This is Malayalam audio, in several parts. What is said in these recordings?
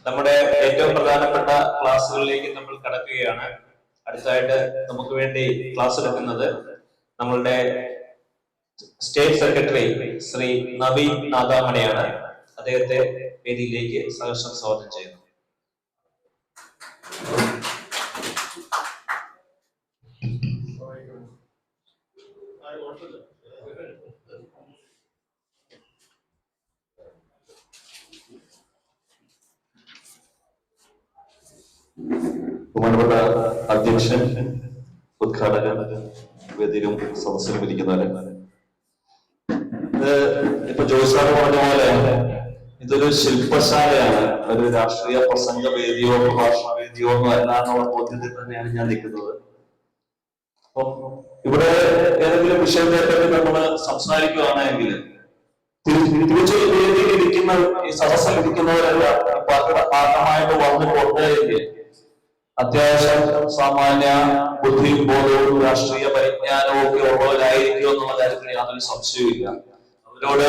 നമ്മുടെ ഏറ്റവും പ്രധാനപ്പെട്ട ക്ലാസ്സുകളിലേക്ക് നമ്മൾ കടക്കുകയാണ്. അടുത്തായിട്ട് നമുക്ക് വേണ്ടി ക്ലാസ് എടുക്കുന്നത് നമ്മളുടെ സ്റ്റേറ്റ് സെക്രട്ടറി ശ്രീ നവീൻ നാദാമണിയാണ്. അദ്ദേഹത്തെ വേദിയിലേക്ക് സഹർഷം സ്വാഗതം ചെയ്യുന്നു. ബഹുമാനപ്പെട്ട അധ്യക്ഷൻ, ഉദ്ഘാടകൻ, വേദിയിലും സദസ്സിലും ഇരിക്കുന്നവരെ, ഇപ്പൊ ജോയ്സാറ് പറഞ്ഞ പോലെ ഇതൊരു ശില്പശാലയാണ്, ഒരു രാഷ്ട്രീയ പ്രസംഗ വേദിയോ പ്രഭാഷണ വേദിയോ ഒന്നും അല്ല എന്നുള്ള ബോധ്യത്തിൽ തന്നെയാണ് ഞാൻ നിൽക്കുന്നത്. അപ്പം ഇവിടെ ഏതെങ്കിലും വിഷയത്തെ പറ്റി നമ്മൾ സംസാരിക്കുകയാണെങ്കിൽ തിരിച്ചു വേദിയിൽ ഇരിക്കുന്ന ഈ സദസ്സിൽ ഇരിക്കുന്നവരെല്ലാം പാഠമായിട്ട് വന്നു കൊണ്ടേയെങ്കിൽ അത്യാവശ്യം സാമാന്യ ബുദ്ധിയും ബോധവും രാഷ്ട്രീയ പരിജ്ഞാനവും ഒക്കെ ഉള്ളവരായിരിക്കും എന്നുള്ള കാര്യത്തിൽ യാതൊരു സംശയവുമില്ല. അവരോട്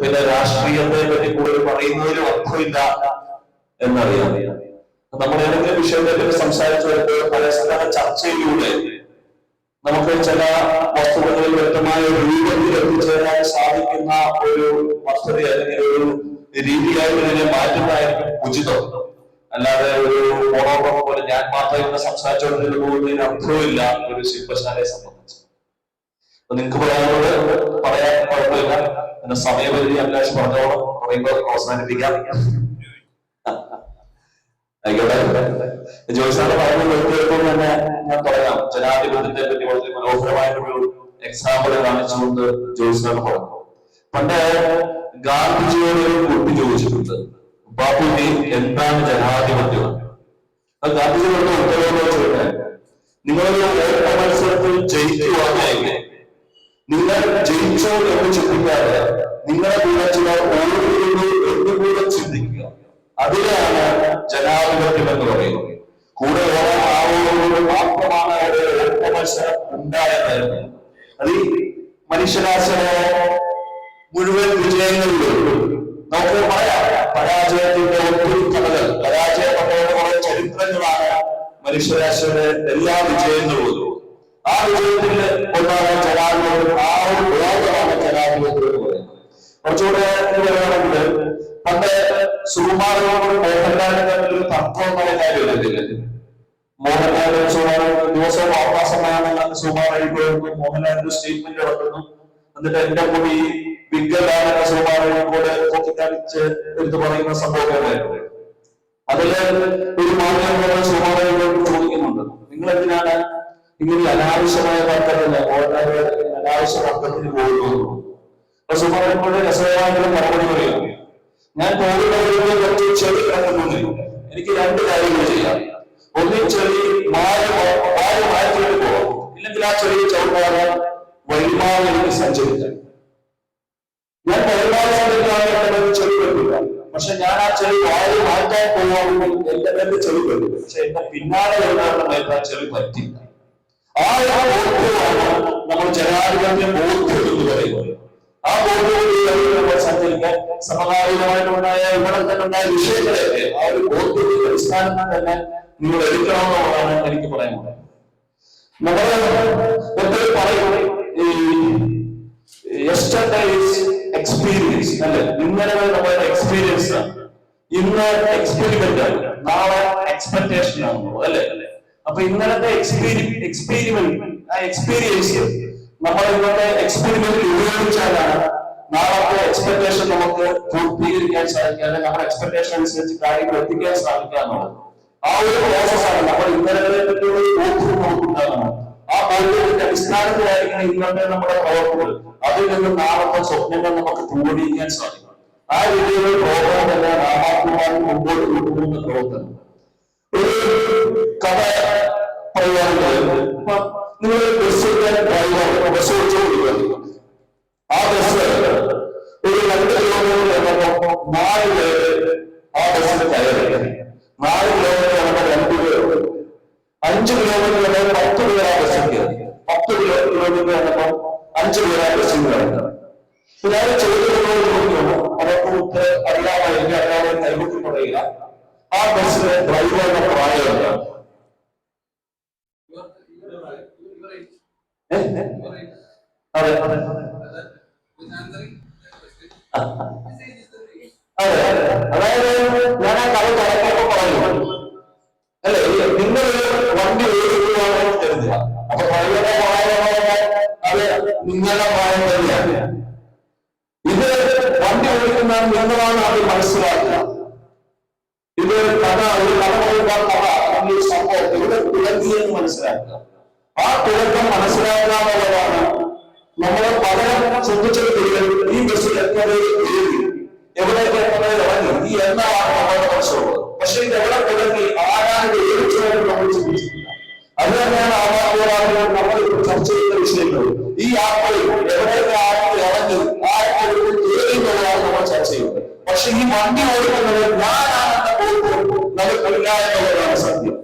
പിന്നെ രാഷ്ട്രീയത്തെ പറ്റി കൂടുതൽ പറയുന്നതിലും അർത്ഥമില്ല എന്നറിയാം. നമ്മൾ ഏതെങ്കിലും വിഷയത്തെ പറ്റി സംസാരിച്ചു വരുമ്പോൾ പരസ്പര ചർച്ചയിലൂടെ നമുക്ക് ചില വസ്തുതകളിൽ വ്യക്തമായ ഒരു രൂപത്തിൽ എത്തിച്ചേരാൻ സാധിക്കുന്ന ഒരു വസ്തുത അല്ലെങ്കിൽ ഒരു രീതിയായി ഇതിനെ മാറ്റുന്നതായിരിക്കും ഉചിതം. അല്ലാതെ ഒരു മോണോട്ടം പോലെ ഞാൻ മാത്രം ഇവിടെ സംസാരിച്ചുകൊണ്ടിരുന്നതിന് അർത്ഥമില്ല ഒരു ശില്പശാലയെ സംബന്ധിച്ച്. അപ്പൊ നിങ്ങൾക്ക് പറയാൻ കുഴപ്പമില്ല. പിന്നെ സമയപരിധി അഭിലാഷ് പറഞ്ഞോളം പറയുമ്പോൾ അവസാനിപ്പിക്കാം. ആയിക്കോട്ടെ. ജോയ്സാറിന്റെ പറഞ്ഞു നിർത്തിയപ്പോൾ തന്നെ ഞാൻ പറയാം, ജനാധിപത്യത്തെ പറ്റി വളരെ മനോഹരമായിട്ടൊരു എക്സാമ്പിൾ കാണിച്ചുകൊണ്ട് ജോയ്സാറിന് പറഞ്ഞു. പണ്ട് ഗാന്ധിജിയോട് ഒരു കുട്ടി ചോദിച്ചിട്ടുണ്ട്, ബാപ്പുജി എന്താണ് ജനാധിപത്യം? അത് ഗാന്ധിജിയോട് ഉത്തരവെന്ന് വെച്ചിട്ട്, നിങ്ങളൊരു ഓട്ട മത്സരത്തിൽ ജയിക്കുവാണെങ്കിൽ നിങ്ങൾ ജയിച്ചോ എന്ന് ചിന്തിക്കാതെ നിങ്ങളെ കൂടെ ചിലർ ഓടുന്നു എന്ന് കൂടെ ചിന്തിക്കുക. അതിലാണ് ജനാധിപത്യം എന്ന് പറയുന്നത്. കൂടെ ഓടാവുന്നത് മാത്രമാണ് അവിടെ ഓട്ട മത്സരം ഉണ്ടായെന്നായിരുന്നു. അത് ഈ മനുഷ്യരാശിയുടെ മുഴുവൻ വിജയങ്ങളിലും നമുക്ക് പറയാം. പരാജയത്തിന്റെ ഒത്തിരി കഥകൾ, പരാജയപ്പെട്ടവരുടെ കുറെ ചരിത്രങ്ങളാണ് മനുഷ്യരാശിയുടെ എല്ലാ വിജയങ്ങളും. ആ വിജയത്തിൽ ഒന്നാണ് ജനാധിപത്യം. ആ ഒരു ബോധമാണ് ജനാധിപത്യം എന്ന് പറയുന്നത്. കുറച്ചുകൂടെ പറയുകയാണെങ്കിൽ പണ്ട് സുകുമാരനോട് മോഹൻലാലിന് തമ്മിൽ ഒരു തർക്കമായ കാര്യമില്ല. മോഹൻലാലും സുകുമാരൻ ദിവസവും വാർത്താസമ്മേളനം സുകുമാർ എഴുതുന്നു, മോഹൻലാലിന്റെ സ്റ്റേറ്റ്മെന്റ് ഇറക്കുന്നു. എന്നിട്ട് എന്റെ കൂടി വിഗലാണെന്ന സുകുമാരനെ കൂടെ പൊക്കിക്കാണിച്ച് എടുത്തു പറയുന്ന സംഭവങ്ങളായിരുന്നു. അതില് ഒരു മാധ്യമം സുകുമാരനോട് ചോദിക്കുന്നുണ്ട്, നിങ്ങൾ എന്തിനാണ് ഇങ്ങനെ അനാവശ്യമായ തർക്കത്തില്ല മോഹൻലാൽ അനാവശ്യ തർക്കത്തിന് പോകുന്നു? അപ്പൊ സുകുമാരനോട് രസകരമായിട്ടുള്ള മറുപടി പറയുക, ഞാൻ പോകുന്നവരുടെ കുറച്ച് ചെടി കിടക്കുന്നുണ്ട്, എനിക്ക് രണ്ട് കാര്യങ്ങൾ ചെയ്യാം. ഒന്നീ ചെടി മാറ്റിട്ട് പോകാം, ഇല്ലെങ്കിൽ ആ ചെടിയെ ചവിട്ടാതെ വഴിമാറി എനിക്ക് സഞ്ചരിക്കാം. ഞാൻ വഴിമാറി സഞ്ചരിക്കാൻ ചെടി പറ്റില്ല, പക്ഷെ ഞാൻ ആ ചെടി വാരി മാറ്റാൻ പോകുകയാണെങ്കിൽ എന്റെ ചെടി പറ്റും, പക്ഷെ എന്റെ പിന്നാലെ വരുന്നവരുടെ മേൽ ആ ചെടി പറ്റില്ല. ആ ഒരു ബോധ്യമാണ് നമ്മൾ ജനാധിപത്യം ബോധ്യം എന്ന് പറയുന്നത്. ആ ബോധ്യത്തിൽ സഞ്ചരിക്കാൻ സമകാലികമായിട്ടുണ്ടായ ഇവിടെ തന്നെ ഉണ്ടായ വിഷയങ്ങളെയൊക്കെ ആ ഒരു ബോധ്യത്തിന്റെ അടിസ്ഥാനത്തിൽ തന്നെ നിങ്ങൾ എടുക്കണമെന്നുള്ളതാണ് എനിക്ക് പറയാനുള്ളത്. നമ്മള് എപ്പോഴും പറയും ഈ യെസ്റ്റർഡേസ് എക്സ്പീരിയൻസ് അല്ലെ, ഇന്നലെ നമ്മുടെ എക്സ്പീരിയൻസ് ആണ്, ഇന്ന് എക്സ്പെരിമെന്റ് ആണ്, നാളെ എക്സ്പെക്ടേഷൻ ആണെന്നുള്ളത് അല്ലെ. അപ്പൊ ഇന്നലത്തെ എക്സ്പീരിമെന്റ് ആ എക്സ്പീരിയൻസ് നമ്മൾ ഇന്നത്തെ എക്സ്പെരിമെന്റിൽ ഉപയോഗിച്ചാലാണ് നാളത്തെ എക്സ്പെക്ടേഷൻ നമുക്ക് പൂർത്തീകരിക്കാൻ സാധിക്കുക, അല്ലെങ്കിൽ നമ്മുടെ എക്സ്പെക്ടേഷൻ അനുസരിച്ച് കാര്യങ്ങൾ എത്തിക്കാൻ സാധിക്കുക എന്നുള്ളത്. ആ ഒരു പ്രോസസ്സാണ് നമ്മൾ ഇന്നലെ പറ്റിയുള്ള ബോധ്യം നമുക്കുണ്ടാകുന്നത്. ആ ബോധ്യത്തിന്റെ അടിസ്ഥാനത്തിലായിരിക്കണം ഇന്നത്തെ നമ്മുടെ പ്രവർത്തനങ്ങൾ. അതിൽ നിന്ന് നാളത്തെ സ്വപ്നങ്ങൾ നമുക്ക് പൂർത്തീകരിക്കാൻ സാധിക്കും. ആ രീതിയിലുള്ള പ്രോഗ്രാം തന്നെ നാമാത്മമായി മുമ്പോട്ട് കൊണ്ടുപോകുന്ന പ്രവർത്തനം. ഒരു കഥ പറയുകയാണെങ്കിൽ, നിങ്ങൾ ബസ് ബസ് ഓടിച്ചുകൊണ്ടിരിക്കുക. ആ ബസ് ഒരു 2 കിലോമീറ്റർ എന്നപ്പോൾ 4 പേര് ആ ബസ്സിന് കയറി. 4 കിലോമീറ്റർ എന്നപ്പോൾ 2 പേര്, 5 കിലോമീറ്റർ എന്നപ്പോൾ 10 പേർ ആ ബസ്സിൽ കയറി. 10 കിലോമീറ്റർ എന്നപ്പോൾ 5 പേർ ആ ബസ്സിൽ കയറി. ഞാൻ ചോദ്യങ്ങളോട് ചോദിക്കുന്നു, അവർക്ക് ഉത്തരം അറിയാമായിരിക്കും, അറിയാതെ കൈകൊട്ടി പറയുക. ആ ബസ്സിലെ ഡ്രൈവറുടെ പ്രായം എന്താണ്? അതെ അതെ അതായത് ഞാൻ ആ കഥ തുടങ്ങിയപ്പോ പറഞ്ഞു അല്ലെ, നിങ്ങളൊരു വണ്ടി ഓടിക്കുകയാണെന്ന് കരുതുക. അപ്പൊ ഡ്രൈവറുടെ പ്രായം അത് നിങ്ങളുടെ പ്രായം തന്നെയാണ്. ഇത് വണ്ടി ഓടിക്കുന്ന നിങ്ങളാണ് അത് മനസ്സിലാക്കുക. ഇത് കഥ ഒരു കഥ പറയുമ്പോൾ കഥ ഒരു സംഭവം ഇവിടെ തുടങ്ങിയെന്ന് മനസ്സിലാക്കുക. ആ തുടക്കം മനസ്സിലാക്കുക എന്നുള്ളതാണ് നമ്മളെ പലരും ശ്രദ്ധിച്ചെടുക്കുകയും ഈ ബസ്സിൽ എത്തുന്നത് കയറി എവിടേക്ക് എത്തുന്നത് ഇറങ്ങി ഈ എന്നാണ് നമ്മുടെ മനസ്സിലുള്ളത്. പക്ഷെ ഇത് എവിടെ തുടങ്ങി ആരാണ് ഏറിച്ചതായിട്ട് നമ്മൾ ചിന്തിച്ചിട്ടില്ല. അത് തന്നെയാണ് ആവാഹനം നമ്മൾ ചർച്ച ചെയ്യുന്ന വിഷയങ്ങൾ. ഈ യാത്രയിൽ എവിടെയൊക്കെ ആൾക്ക് ഇറങ്ങി ആർക്ക് കയറി എന്നുള്ളതാണ് നമ്മൾ ചർച്ച ചെയ്യുന്നത്. പക്ഷെ ഈ വണ്ടി ഓടിക്കുന്നത് ഞാനാണെന്ന ബോധ്യം നമുക്കില്ല എന്നുള്ളതാണ് സത്യം.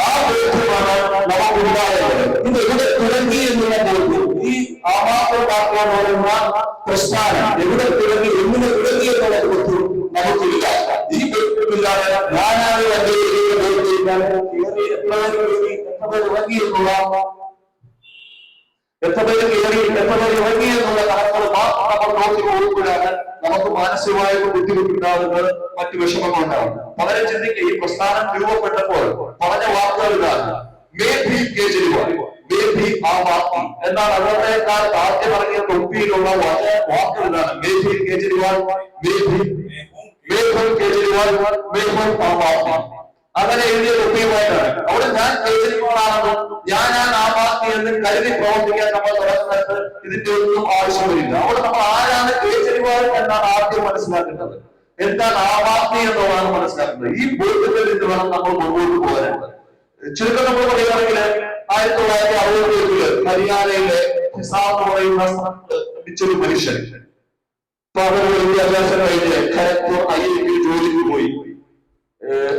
ആ ബോധ്യമാണ് നമുക്കുണ്ടായത്. ഇത് എവിടെ തുടങ്ങി എന്നുള്ള ബോധ്യം ഈ ആവാഹനം പറയുന്ന പ്രസ്ഥാനം എവിടെ തുടങ്ങി എങ്ങനെ തുടങ്ങി എന്നുള്ള ബോധ്യം നമുക്കില്ല. ഈ ബോധ്യമില്ലാതെ ഞാനാണ് എന്റെ എത്ര പേര് കയറി എത്ര പേര് ഇറങ്ങി എന്നുള്ള കണക്കുകൾ മാത്രം നമ്മൾ നോക്കി പോകുമ്പോഴാണ് നമുക്ക് മാനസികമായിട്ട് ബുദ്ധിമുട്ടുണ്ടാകുന്നത്, മറ്റു വിഷമങ്ങളുണ്ടാകും. പലരും ചിന്തിക്കുക ഈ പ്രസ്ഥാനം രൂപപ്പെട്ടപ്പോൾ പറഞ്ഞ വാക്കുകൾ ഇതാണ്, മേ ഭി കേജ്രിവാൾ, മേ ഭി ആം ആദ്മി എന്നാണ്. അതുകൊണ്ടേക്കാൾ ആദ്യം ഇറങ്ങിയ തൊപ്പിയിലുള്ള വാക്കുകൾ ഇതാണ്, മേ ഭി കേജ്രിവാൾ, മേ ഹും കേജ്രിവാൾ, മേ ഹും ആം ആദ്മി. അങ്ങനെ എഴുതിയ തൊപ്പിയുമായിട്ടാണ്. അവിടെ ഞാൻ കേജ്രിവാളാണെന്നും ഞാൻ ആം ആദ്മി എന്ന് കരുതി പ്രവർത്തിക്കാൻ നമ്മൾ തുടങ്ങുന്നത് ഇതിന്റെ ഒന്നും ആവശ്യമില്ല. അവിടെ നമ്മൾ ആരാണ് കേജ്രിവാൾ എന്നാണ് ആദ്യം മനസ്സിലാക്കേണ്ടത്, എന്താണ് ആം ആദ്മി എന്നുള്ളതാണ് മനസ്സിലാക്കുന്നത്. ഈ ബോധ്യത്തിൽ നിന്ന് വേണം നമ്മൾ മുന്നോട്ട് പോകാനുള്ളത്. ചുരുക്കം നമ്മൾ പറയുകയാണെങ്കിൽ 1967 ഹരിയാനയിലെ ഹിസാർ എന്ന് പറയുന്ന സ്ഥലത്ത് ഒരു മനുഷ്യൻ വിദ്യാഭ്യാസം കഴിഞ്ഞ് ഖരഗ്പൂർ IIT ജോലിക്ക് പോയി.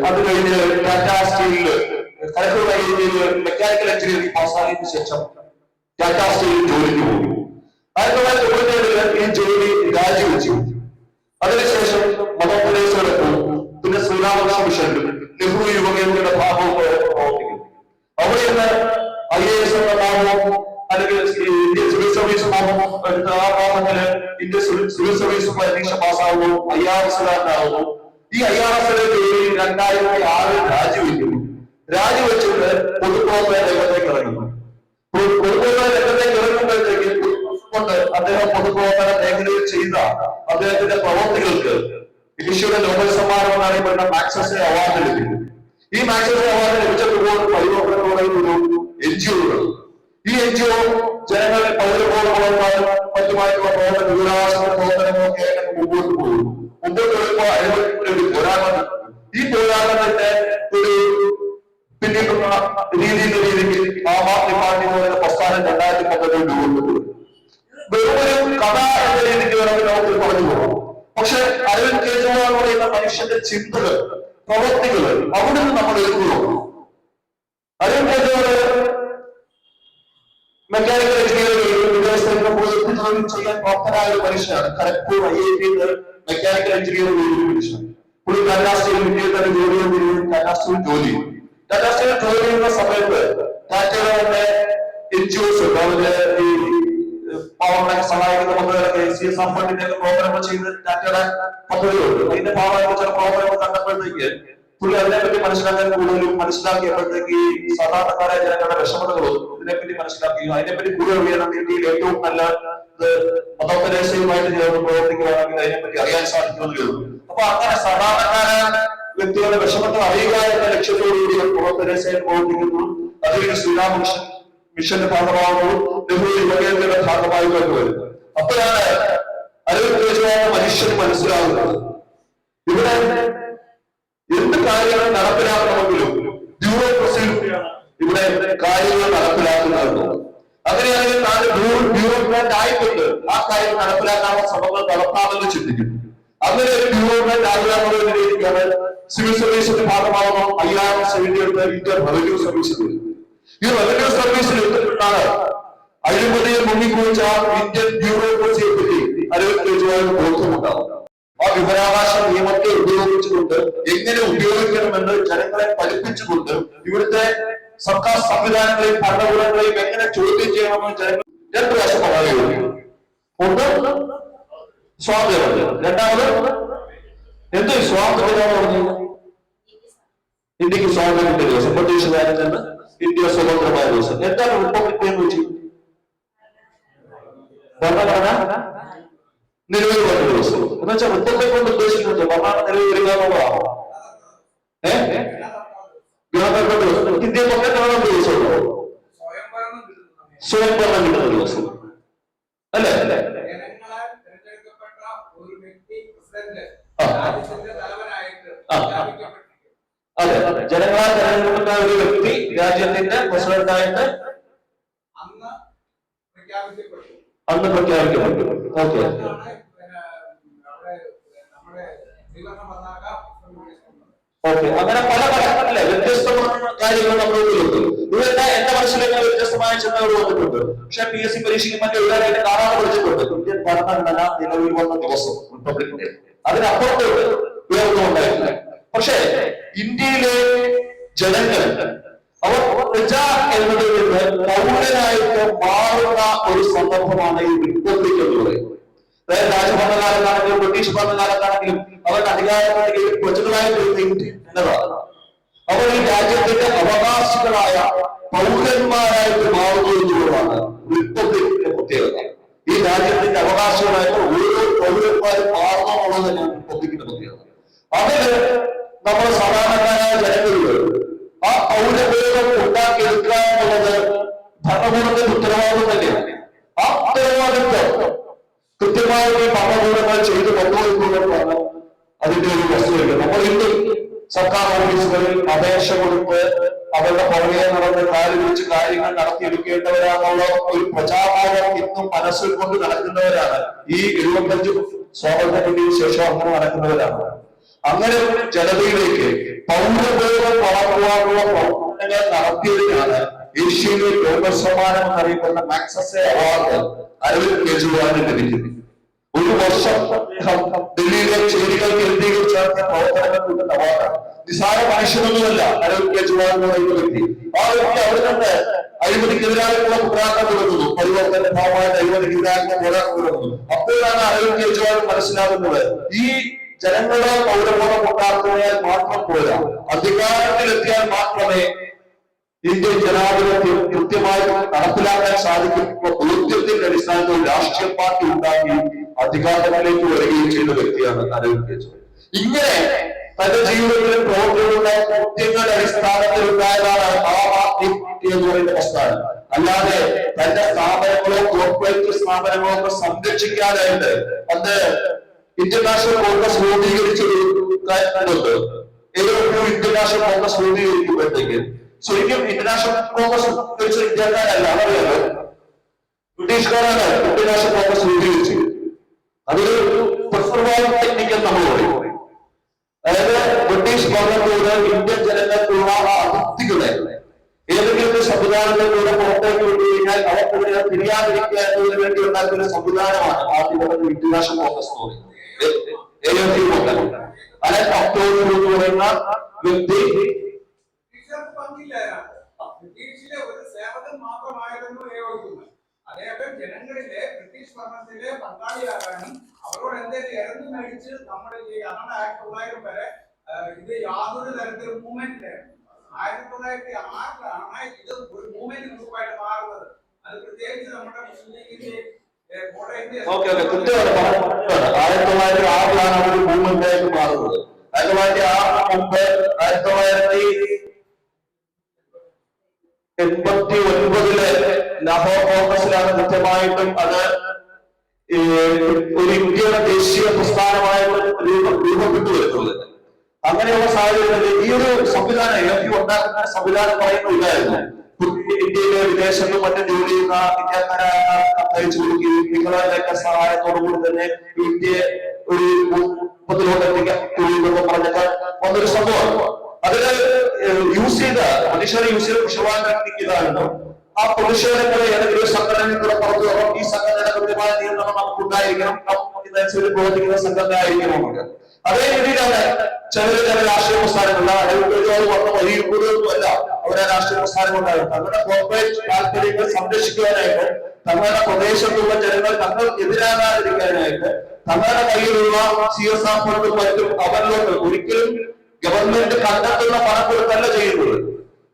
അത് കഴിഞ്ഞ് ടാറ്റാ സ്റ്റീലില് ഖരഗ്പൂർ IIT മെക്കാനിക്കൽ എഞ്ചിനീയറിംഗ് പാസ്സായതിനു ശേഷം ടാറ്റാ സ്റ്റീലിൽ ജോലിക്ക് പോയി. 1997 ഈ ജോലി രാജിവെച്ചു. അതിനുശേഷം മധ്യപ്രദേശിലെത്തും. പിന്നെ ശ്രീരാമകൃഷ്ണ മിഷനിലും നെഹ്റു യുവകേന്ദ്രയുടെ ഭാഗവും പ്രവർത്തിക്കുന്നു. അവിടെ നിന്ന് IAS എന്ന ഭാഗവും അല്ലെങ്കിൽ ഇന്ത്യൻ സിവിൽ സർവീസ് ഭാഗം എടുത്ത ആ ഭാഗത്തില് ഇന്ത്യൻ സിവിൽ സർവീസ് പരീക്ഷ പാസ്സാകുന്നു, IRS-കാരനാകുന്നു. ഈ IRS-ലെ ജോലി 2006 രാജിവെക്കുന്നു. രാജിവെച്ചിട്ട് പൊതുപ്രവർത്തന രംഗത്തേക്ക് ഇറങ്ങുന്നു. പൊതുപ്രവർത്തന രംഗത്തേക്ക് ഇറങ്ങുമ്പോഴത്തേക്ക് കൊണ്ട് അദ്ദേഹം പൊതുപ്രവർത്തന മേഖലയിൽ ചെയ്ത അദ്ദേഹത്തിന്റെ പ്രവർത്തികൾക്ക് ഇംഗ്ലീഷിയുടെ നോബൽ സമ്മാനം എന്നറിയപ്പെടുന്ന മാക്സസെ അവാർഡ് ലഭിക്കും. ഈ മാക്സസെ അവാർഡ് ലഭിച്ചപ്പോൾ പരിവർത്തനത്തോടെ ഒരു NGO-കൾ, ഈ NGO ജനങ്ങളെ പൗരബോധമായും മറ്റുമായിട്ടുള്ള പ്രവർത്തന വിവരാവകാശ പ്രവർത്തനങ്ങളൊക്കെ മുമ്പോട്ട് പോകുന്നു. മുമ്പോട്ട് വരുമ്പോൾ അഴിമതിയുടെ ഒരു പോരാട്ടം, ഈ പോരാട്ടത്തിന്റെ ഒരു പിന്നീടുള്ള രീതിക്ക് ആം ആദ്മി പാർട്ടി എന്ന് പറയുന്ന പ്രസ്ഥാനം 2019 രൂപപ്പെട്ടു. വെറുമൊരു കഥ എന്ന രീതിക്ക് വേണമെങ്കിൽ നമുക്ക് പറഞ്ഞു പോകാം. പക്ഷെ അരവിന്ദ് കെജ്രിവാൾ എന്ന് പറയുന്ന മനുഷ്യന്റെ ചിന്തകൾ, പ്രവർത്തികൾ അവിടെ നിന്ന് നമ്മൾ എടുക്കുന്നു. അരവിന്ദ് കെജ്രിവാൾ മെക്കാനിക്കൽ എഞ്ചിനീയറിംഗ് വിദേശത്ത് ചെയ്യാൻ പ്രാപ്തനായ ഒരു മനുഷ്യനാണ്. ഖരഗ്പൂർ IIT മെക്കാനിക്കൽ എഞ്ചിനീയറിംഗ് ഒരു മനുഷ്യൻ. പുള്ളി ടാറ്റാ സ്റ്റീൽ ഇന്ത്യയിൽ തന്നെ ജോലി ചെയ്തിരുന്നു. ടാറ്റാ സ്റ്റീൽ ജോലി ചെയ്യുന്ന സമയത്ത് ടാറ്റയുടെ തന്നെ NGOs അവരുടെ ഈ പാവങ്ങളെ സഹായിക്കുന്ന പദ്ധതികളൊക്കെ CSR ഫണ്ടിന്റെ പ്രോഗ്രാമുകൾ ചെയ്ത് ടാറ്റയുടെ പദ്ധതികളുണ്ട്. അതിന്റെ ഭാഗമായിട്ട് ചില പ്രോഗ്രാമുകൾ കണ്ടപ്പോഴത്തേക്ക് പുള്ളി അതിനെപ്പറ്റി കൂടുതലും മനസ്സിലാക്കിയപ്പോഴത്തേക്ക് ഈ സാധാരണക്കാരായ ജനങ്ങളുടെ വിഷമതകളും ഇതിനെപ്പറ്റി മനസ്സിലാക്കുകയും അതിനെപ്പറ്റി കൂടുതൽ അറിയണം. ഇന്ത്യയിൽ ഏറ്റവും നല്ല മതോപദേശവുമായിട്ട് ചേർന്ന് പ്രവർത്തിക്കുകയാണെങ്കിൽ അതിനെപ്പറ്റി അറിയാൻ സാധിക്കുമെന്ന് കരുതുന്നു. അപ്പൊ അങ്ങനെ സാധാരണക്കാരായ വ്യക്തികളുടെ വിഷമങ്ങൾ അറിയുക എന്ന ലക്ഷ്യത്തോടുകൂടി മതോപദേശയിൽ പ്രവർത്തിക്കുന്നു. അതിൽ ശ്രീരാമകൃഷ്ണൻ മിഷന്റെ ഭാഗമാകുന്നു, നെഹ്റു യുവകേന്ദ്രയുടെ ഭാഗമായി വരുന്നത്. അപ്പോഴാണ് അരവിന്ദ് കെജ്രിവാൾ മനുഷ്യന് മനസ്സിലാകുന്നത് ഇവിടെ എന്ത് കാര്യങ്ങൾ നടപ്പിലാക്കണമെങ്കിലും ബ്യൂറോക്രസിയിലൂടെയാണ് ഇവിടെ കാര്യങ്ങൾ നടപ്പിലാക്കുന്നത്. അങ്ങനെയാണെങ്കിൽ താങ്കൾ ബ്യൂറോക്രാറ്റ് ആയിക്കൊണ്ട് ആ കാര്യം നടപ്പിലാക്കാനുള്ള ശ്രമങ്ങൾ നടത്താമെന്ന് ചിന്തിക്കുന്നു. അങ്ങനെ ഒരു ബ്യൂറോക്രാറ്റ് ആകുന്ന രീതിക്കാണ് സിവിൽ സർവീസിന്റെ ഭാഗമാകുന്ന IRS എഴുതിയെടുത്ത ഇന്ത്യൻ റവന്യൂ സർവീസ്. ഈ റവന്യൂ സർവീസിൽ എത്തിപ്പെട്ടാണ് അഴിമതിയിൽ മുങ്ങിക്കുറിച്ച ഇന്ത്യൻ ബ്യൂറോക്രസിയെ പറ്റി അരവിന്ദ് കെജ്രിവാളിന് ബോധ്യമുണ്ടാവും. ആ വിവരാവകാശ നിയമത്തെ ഉപയോഗിച്ചുകൊണ്ട് എങ്ങനെ ഉപയോഗിക്കണമെന്ന് ജനങ്ങളെ പഠിപ്പിച്ചുകൊണ്ട് ഇവിടുത്തെ സർക്കാർ സംവിധാനങ്ങളെയും ഭരണകൂടങ്ങളെയും എങ്ങനെ ചോദ്യം ചെയ്യണമെന്ന് ജനങ്ങൾ രണ്ടു പ്രാവശ്യം പറയുകയുള്ളൂ. ഒന്ന് സ്വാതന്ത്ര്യം, രണ്ടാമത് എന്ത് സ്വാതന്ത്ര്യം പറഞ്ഞു? ഇന്ത്യക്ക് സ്വാതന്ത്ര്യത്തിന്റെ ദിവസം, ബ്രിട്ടീഷ് രാജ്യത്ത് നിന്ന് ഇന്ത്യ സ്വതന്ത്രമായ ദിവസം. എന്താണ് റിപ്പബ്ലിക് എന്ന് വെച്ചു? ഭരണഘടന നിലവിൽ വന്ന ദിവസം എന്ന് വെച്ചാൽ റിപ്പബ്ലിക് കൊണ്ട് ഉദ്ദേശിക്കുന്നത് ഭരണഘടന നിലവിൽ വരിക എന്നുള്ളതാണോ? ഗവൺമെന്റ് ദിവസം ഇന്ത്യ പക്കത്താണ് ദിവസമുള്ളൂ, സ്വയംഭരണം കിട്ടുന്ന ദിവസം അല്ലേ? അതെ, ജനങ്ങളാൽ തെരഞ്ഞെടുക്കുന്ന ഒരു വ്യക്തി രാജ്യത്തിന്റെ പ്രസിഡന്റായിട്ട് അന്ന് പ്രഖ്യാപിക്കപ്പെട്ടു. Okay, okay. അങ്ങനെ പല പല വ്യത്യസ്തമായ കാര്യങ്ങൾ നമ്മൾ ഉപയോഗിക്കും. ഇവരുടെ എന്റെ മനസ്സിലേക്ക് വ്യത്യസ്തമായ ചിന്തകൾ വന്നിട്ടുണ്ട്. പക്ഷെ PSC പരീക്ഷയ്ക്ക് മറ്റേ എഴുതാനായിട്ട് കാണാതെ പഠിച്ചിട്ടുണ്ട്. ഇന്ത്യൻ ഭരണഘടന നിലവിൽ വന്ന ദിവസം റിപ്പബ്ലിക് ഡേ, അതിനപ്പുറത്തോട്ട് വേറൊന്നും ഉണ്ടായിട്ടില്ല. പക്ഷേ ഇന്ത്യയിലെ ജനങ്ങൾ അവർ പ്രജ എന്നതിൽ നിന്ന് പൗരനായിട്ട് മാറുന്ന ഒരു സന്ദർഭമാണ് ഈ റിപ്പബ്ലിക് എന്ന് പറയുന്നത്. അതായത് രാജഭരണകാലത്താണെങ്കിലും ബ്രിട്ടീഷ് ഭരണകാലത്താണെങ്കിലും അവരുടെ അധികാരത്തിലേക്ക് പ്രജകളായി വരുന്ന ഇന്ത്യ എന്നതാണ്. അവർ ഈ രാജ്യത്തിന്റെ അവകാശികളായ പൗരന്മാരായിട്ട് മാറുന്നു എന്നുള്ളതാണ് റിപ്പബ്ലിക്കിന്റെ പ്രത്യേകത. ഈ രാജ്യത്തിന്റെ അവകാശികളായിട്ട് ഓരോ പൗരന്മാരും മാറുന്നു എന്നുള്ളത് തന്നെയാണ് റിപ്പബ്ലിക്കിന്റെ പ്രത്യേകത. അതിന് നമ്മൾ സാധാരണക്കാരായ ജനങ്ങളിൽ ആ പൗരബോധം ഉണ്ടാക്കിയെടുക്കുക എന്നുള്ളത് ഭരണകൂടത്തിന്റെ ഉത്തരവാദിത്വം തന്നെയാണ്. ആ ഉത്തരവാദിത്വം കൃത്യമായി ഭരണകൂടങ്ങൾ ചെയ്തു കൊണ്ടുപോകുന്നതാണ് അതിന്റെ ഒരു വസ്തുത. നമ്മൾ ഇന്ന് സർക്കാർ ഓഫീസുകളിൽ അപേക്ഷ കൊടുത്ത് അവരുടെ പുറകെ നടന്ന് കാല് വെച്ച് കാര്യങ്ങൾ നടത്തിയെടുക്കേണ്ടവരാണെന്നുള്ള ഒരു പ്രചാരണം ഇന്നും മനസ്സിൽ കൊണ്ട് നടക്കുന്നവരാണ്. ഈ 75 സ്വാതന്ത്ര്യത്തിന് ശേഷം അങ്ങനെ നടക്കുന്നവരാണ്. അങ്ങനെ ജനതയിലേക്ക് പൗരബോധം വളർത്തുവാനുള്ള പ്രവർത്തനങ്ങൾ നടത്തിയതിനാണ് ഏഷ്യയിലെ കോൺഗ്രസ് സമ്മാനം എന്നറിയപ്പെടുന്ന മാക്സസെ അവാർഡ് അരവിന്ദ് കെജ്രിവാളിന് ലഭിക്കുന്നത്. ഒരു വർഷം അദ്ദേഹം ഡൽഹിയിലെ ചേരികൾ കേന്ദ്രീകരിച്ച് നടത്തിയ പ്രവർത്തനങ്ങൾ കിട്ടുന്ന അവാർഡാണ്. നിസാര മനുഷ്യനൊന്നുമല്ല അരവിന്ദ് കെജ്രിവാൾ എന്ന് പറയുന്ന വ്യക്തി. ആ വ്യക്തി അവിടെ നിന്ന് അഴിമതിക്കെതിരായിട്ടുള്ള പോരാട്ടം തുടങ്ങുന്നു, പരിവർത്തന ഭാവമായിട്ട് അഴിമതിക്കെതിരായിട്ടുള്ള പോരാട്ടം തുടങ്ങുന്നു. അപ്പോഴാണ് അരവിന്ദ് കെജ്രിവാൾ മനസ്സിലാകുന്നത് ഈ ജനങ്ങളുടെ പൗരബോധം ഉണ്ടാക്കുന്നതിനാൽ മാത്രം പോരാ, അധികാരത്തിലെത്തിയാൽ മാത്രമേ ഇന്ത്യൻ ജനാധിപത്യം കൃത്യമായി നടപ്പിലാക്കാൻ സാധിക്കുമ്പോൾ ബോധ്യത്തിന്റെ അടിസ്ഥാനത്തിൽ രാഷ്ട്രീയ പാർട്ടി ഉണ്ടാക്കി അധികാരത്തിലേക്ക് വരികയും ചെയ്ത വ്യക്തിയാണ് അരവിന്ദ് കെജ്രിവാൾ. ഇങ്ങനെ തന്റെ ജീവിതത്തിലും പ്രവർത്തനങ്ങളുടെ കൃത്യങ്ങളുടെ അടിസ്ഥാനത്തിൽ ഉണ്ടായതാണ് ആം ആദ്മി പാർട്ടി എന്ന് പറയുന്ന പ്രസ്ഥാനം. അല്ലാതെ തന്റെ സ്ഥാപനങ്ങളോ കോർപ്പറേറ്റ് സ്ഥാപനങ്ങളോ ഒക്കെ സംരക്ഷിക്കാനായിട്ട് അത് ഇന്റർനാഷണൽ കോൺഗ്രസ് രൂപീകരിച്ചൊരു കാര്യമുണ്ട്. ഏതൊരു ഇന്റർനാഷണൽ കോൺഗ്രസ് രൂപീകരിക്കുമ്പോഴത്തേക്ക് ശരിക്കും ഇന്റർനാഷണൽ കോൺഗ്രസ് രൂപീകരിച്ച ഇന്ത്യക്കാരല്ല, അറിയാലോ, ബ്രിട്ടീഷുകാരാണ് ഇന്റർനാഷണൽ കോൺഗ്രസ് രൂപീകരിച്ചത്. അതൊരു പ്രിസർവൈവ് ടെക്നിക് എന്ന് നമ്മൾ പറയും. അതായത് ബ്രിട്ടീഷ് ഭരണത്തോട് ഇന്ത്യൻ ജനങ്ങൾക്കുള്ള അതിർത്തികളെ ഏതെങ്കിലും സംവിധാനങ്ങളിലൂടെ പുറത്തേക്ക് വിട്ടു കഴിഞ്ഞാൽ അവർക്കെതിരെ തിരിയാതിരിക്കുക എന്നതിന് വേണ്ടി ഉണ്ടാക്കുന്ന സംവിധാനമാണ് ആദ്യം ഇന്റർനാഷണൽ കോൺഗ്രസ് എന്ന് പറയുന്നത്. അലൻ അക്ടോബർ എന്ന് പറയുന്ന വ്യക്തി ജനങ്ങളിലെ ബ്രിട്ടീഷ് ഭരണത്തിലെ പങ്കാളിയാകാനും അവരോട് എന്തെങ്കിലും ഇറങ്ങി മേടിച്ച് നമ്മുടെ ഈ നമ്മുടെ 1900 വരെ ഇത് യാതൊരു തരത്തിലും മൂവ്മെന്റ് 1906 ഇത് ഒരു മൂവ്മെന്റ് ഗ്രൂപ്പായിട്ട് മാറുന്നത്. അത് പ്രത്യേകിച്ച് നമ്മുടെ മുസ്ലിം ലീഗിന്റെ 1906 ഒരു മൂവ്മെന്റ് ആയിട്ട് മാറുന്നത്. 1906 മുമ്പ് 1989 ലാഹോർ കോൺഗ്രസിലാണ് കൃത്യമായിട്ടും അത് ഒരു ഇന്ത്യയുടെ ദേശീയ പ്രസ്ഥാനമായിട്ട് രൂപപ്പെട്ടു വരുന്നത്. അങ്ങനെയുള്ള സാഹചര്യത്തിൽ ഈ ഒരു സംവിധാനം ഉണ്ടാക്കുന്ന സംവിധാനം പറയുന്ന ഇതായിരുന്നു. ഇന്ത്യയിലെ വിദേശത്തും മറ്റും ജോലി ചെയ്യുന്ന ഇന്ത്യക്കാരായ അയച്ചു കൊടുക്കുകയും നിങ്ങളുടെ സഹായത്തോടുകൂടി തന്നെ ഇന്ത്യയെ ഒരു 30 എത്തിക്കാൻ പറഞ്ഞൊക്കെ വന്നൊരു സംഭവമാണ്. അതിന് യൂസ് ചെയ്ത മനുഷ്യരെ യൂസ് ചെയ്ത വിഷവാൻ ടെക്നിക്ക് ഇതായിരുന്നു. ആ പ്രതിഷേധങ്ങളെ ഏതെങ്കിലും സംഘടനയുടെ പുറത്തു ഈ സംഘടന കൃത്യമായ നിയന്ത്രണം നമുക്കുണ്ടായിരിക്കണം, ഇതനുസരിച്ച് പ്രവർത്തിക്കുന്ന സംഘടനയായിരിക്കും നമുക്ക്. അതേ രീതിയിലാണ് ചില രാഷ്ട്രീയ പ്രസ്ഥാനങ്ങളുള്ള അടവുകൾ വന്ന വലിയ കൂടുതലൊന്നുമല്ല അവരെ രാഷ്ട്രീയ പ്രസ്ഥാനം ഉണ്ടാകും. തങ്ങളുടെ കോർപ്പറേറ്റ് താല്പര്യങ്ങൾ സംരക്ഷിക്കുവാനായിട്ട്, തങ്ങളുടെ പ്രദേശത്തുള്ള ജനങ്ങൾ തങ്ങൾ എതിരാകാതിരിക്കാനായിട്ട് തങ്ങളുടെ കയ്യിലുള്ള CSR ഫണ്ടും മറ്റും അവരിലോട്ട് ഒരിക്കലും ഗവൺമെന്റ് കണ്ടെത്തുന്ന പണം കൊടുത്തല്ല ചെയ്യുന്നത്.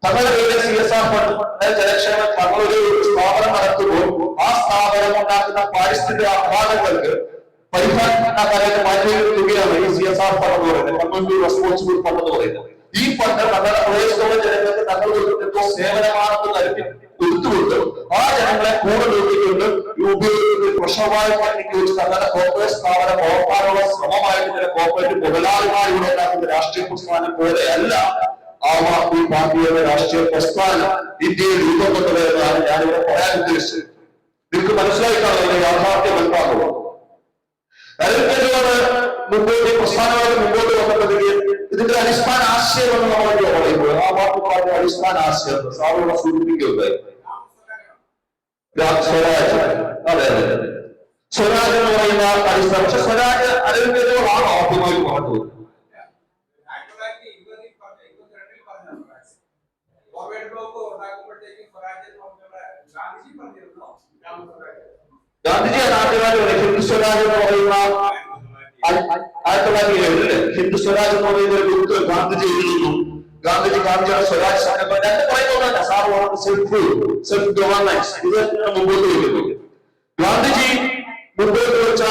തങ്ങളുടെ കയ്യിലെ CSR ഫണ്ട് ജനക്ഷേമം തങ്ങളൊരു സ്ഥാപനം നടത്തുമ്പോൾ ആ സ്ഥാപനം ഉണ്ടാക്കുന്ന പാരിസ്ഥിതിക അപകടങ്ങൾക്ക് പരിഹാരമാക്കാനായിട്ട് മാറ്റിവെക്കുന്ന തുകയാണ് ഈ CSR ഫണ്ട് എന്ന് പറയുന്നത്, കമ്മ്യൂണിറ്റി റെസ്പോൺസിബിൾ ഫണ്ട് എന്ന് പറയുന്നത്. ഈ ഫണ്ട് തങ്ങളുടെ പ്രദേശത്തുള്ള ജനങ്ങൾക്ക് തങ്ങൾ കൊടുക്കുന്ന സേവനമാണെന്ന് കൊടുത്തുകൊണ്ട് ആ ജനങ്ങളെ കൂടെ നിർത്തിക്കൊണ്ട് ഉപയോഗിക്കുന്ന പ്രശ്നമായി വെച്ച് തങ്ങളുടെ കോർപ്പറേറ്റ് സ്ഥാപനം ഓർക്കാനുള്ള ശ്രമമായിട്ട് ചില കോർപ്പറേറ്റ് മുതലാളിമാരിവിടെ ഉണ്ടാക്കുന്ന രാഷ്ട്രീയ പ്രസ്ഥാനം പോലെയല്ല ആം ആദ്മി പാർട്ടിയുടെ രാഷ്ട്രീയ പ്രസ്ഥാനം ഇന്ത്യയിൽ രൂപം കൊണ്ടത് എന്നാണ് ഞാനിവിടെ പറയാൻ ഉദ്ദേശിച്ചത്. നിങ്ങൾക്ക് മനസ്സിലായിട്ടാണ് യാഥാർത്ഥ്യം എന്താകുന്നത്. മുമ്പോട്ട് പ്രസ്ഥാനമായിട്ട് മുമ്പോട്ട് വന്നപ്പോഴത്തേക്ക് ഇതിന്റെ അടിസ്ഥാന ആശയം എന്ന് നമ്മളൊക്കെ പറയുമ്പോൾ ആം ആദ്മി പാർട്ടിയുടെ അടിസ്ഥാന ആശയം സാറിവിടെ സൂചിപ്പിക്കുകയുണ്ടായി. സ്വരാജ്, അതെ അതെ, സ്വരാജ് എന്ന് പറയുന്ന അടിസ്ഥാനം. പക്ഷെ സ്വരാജ് അരവിന്ദനോടാണ് ആദ്യമായിട്ട് പറഞ്ഞത്. ഗാന്ധിജിയാണ് ആദ്യമായിട്ട് ഹിന്ദു സ്വരാജ് എന്ന് പറയുന്ന 1907 ഹിന്ദു സ്വരാജ് എന്ന് പറയുന്ന ഒരു ബുക്ക് ഗാന്ധിജി എഴുതുന്നു. ഗാന്ധിജിയുടെ സ്വരാജ് സംഘടന രണ്ട് പറയുന്നതല്ല, സാർ സെൽഫ് ഗവർണൻസ് ഇത് മുമ്പോട്ട് വയ്ക്കുന്നു. ഗാന്ധിജി മുമ്പോട്ട് വെച്ച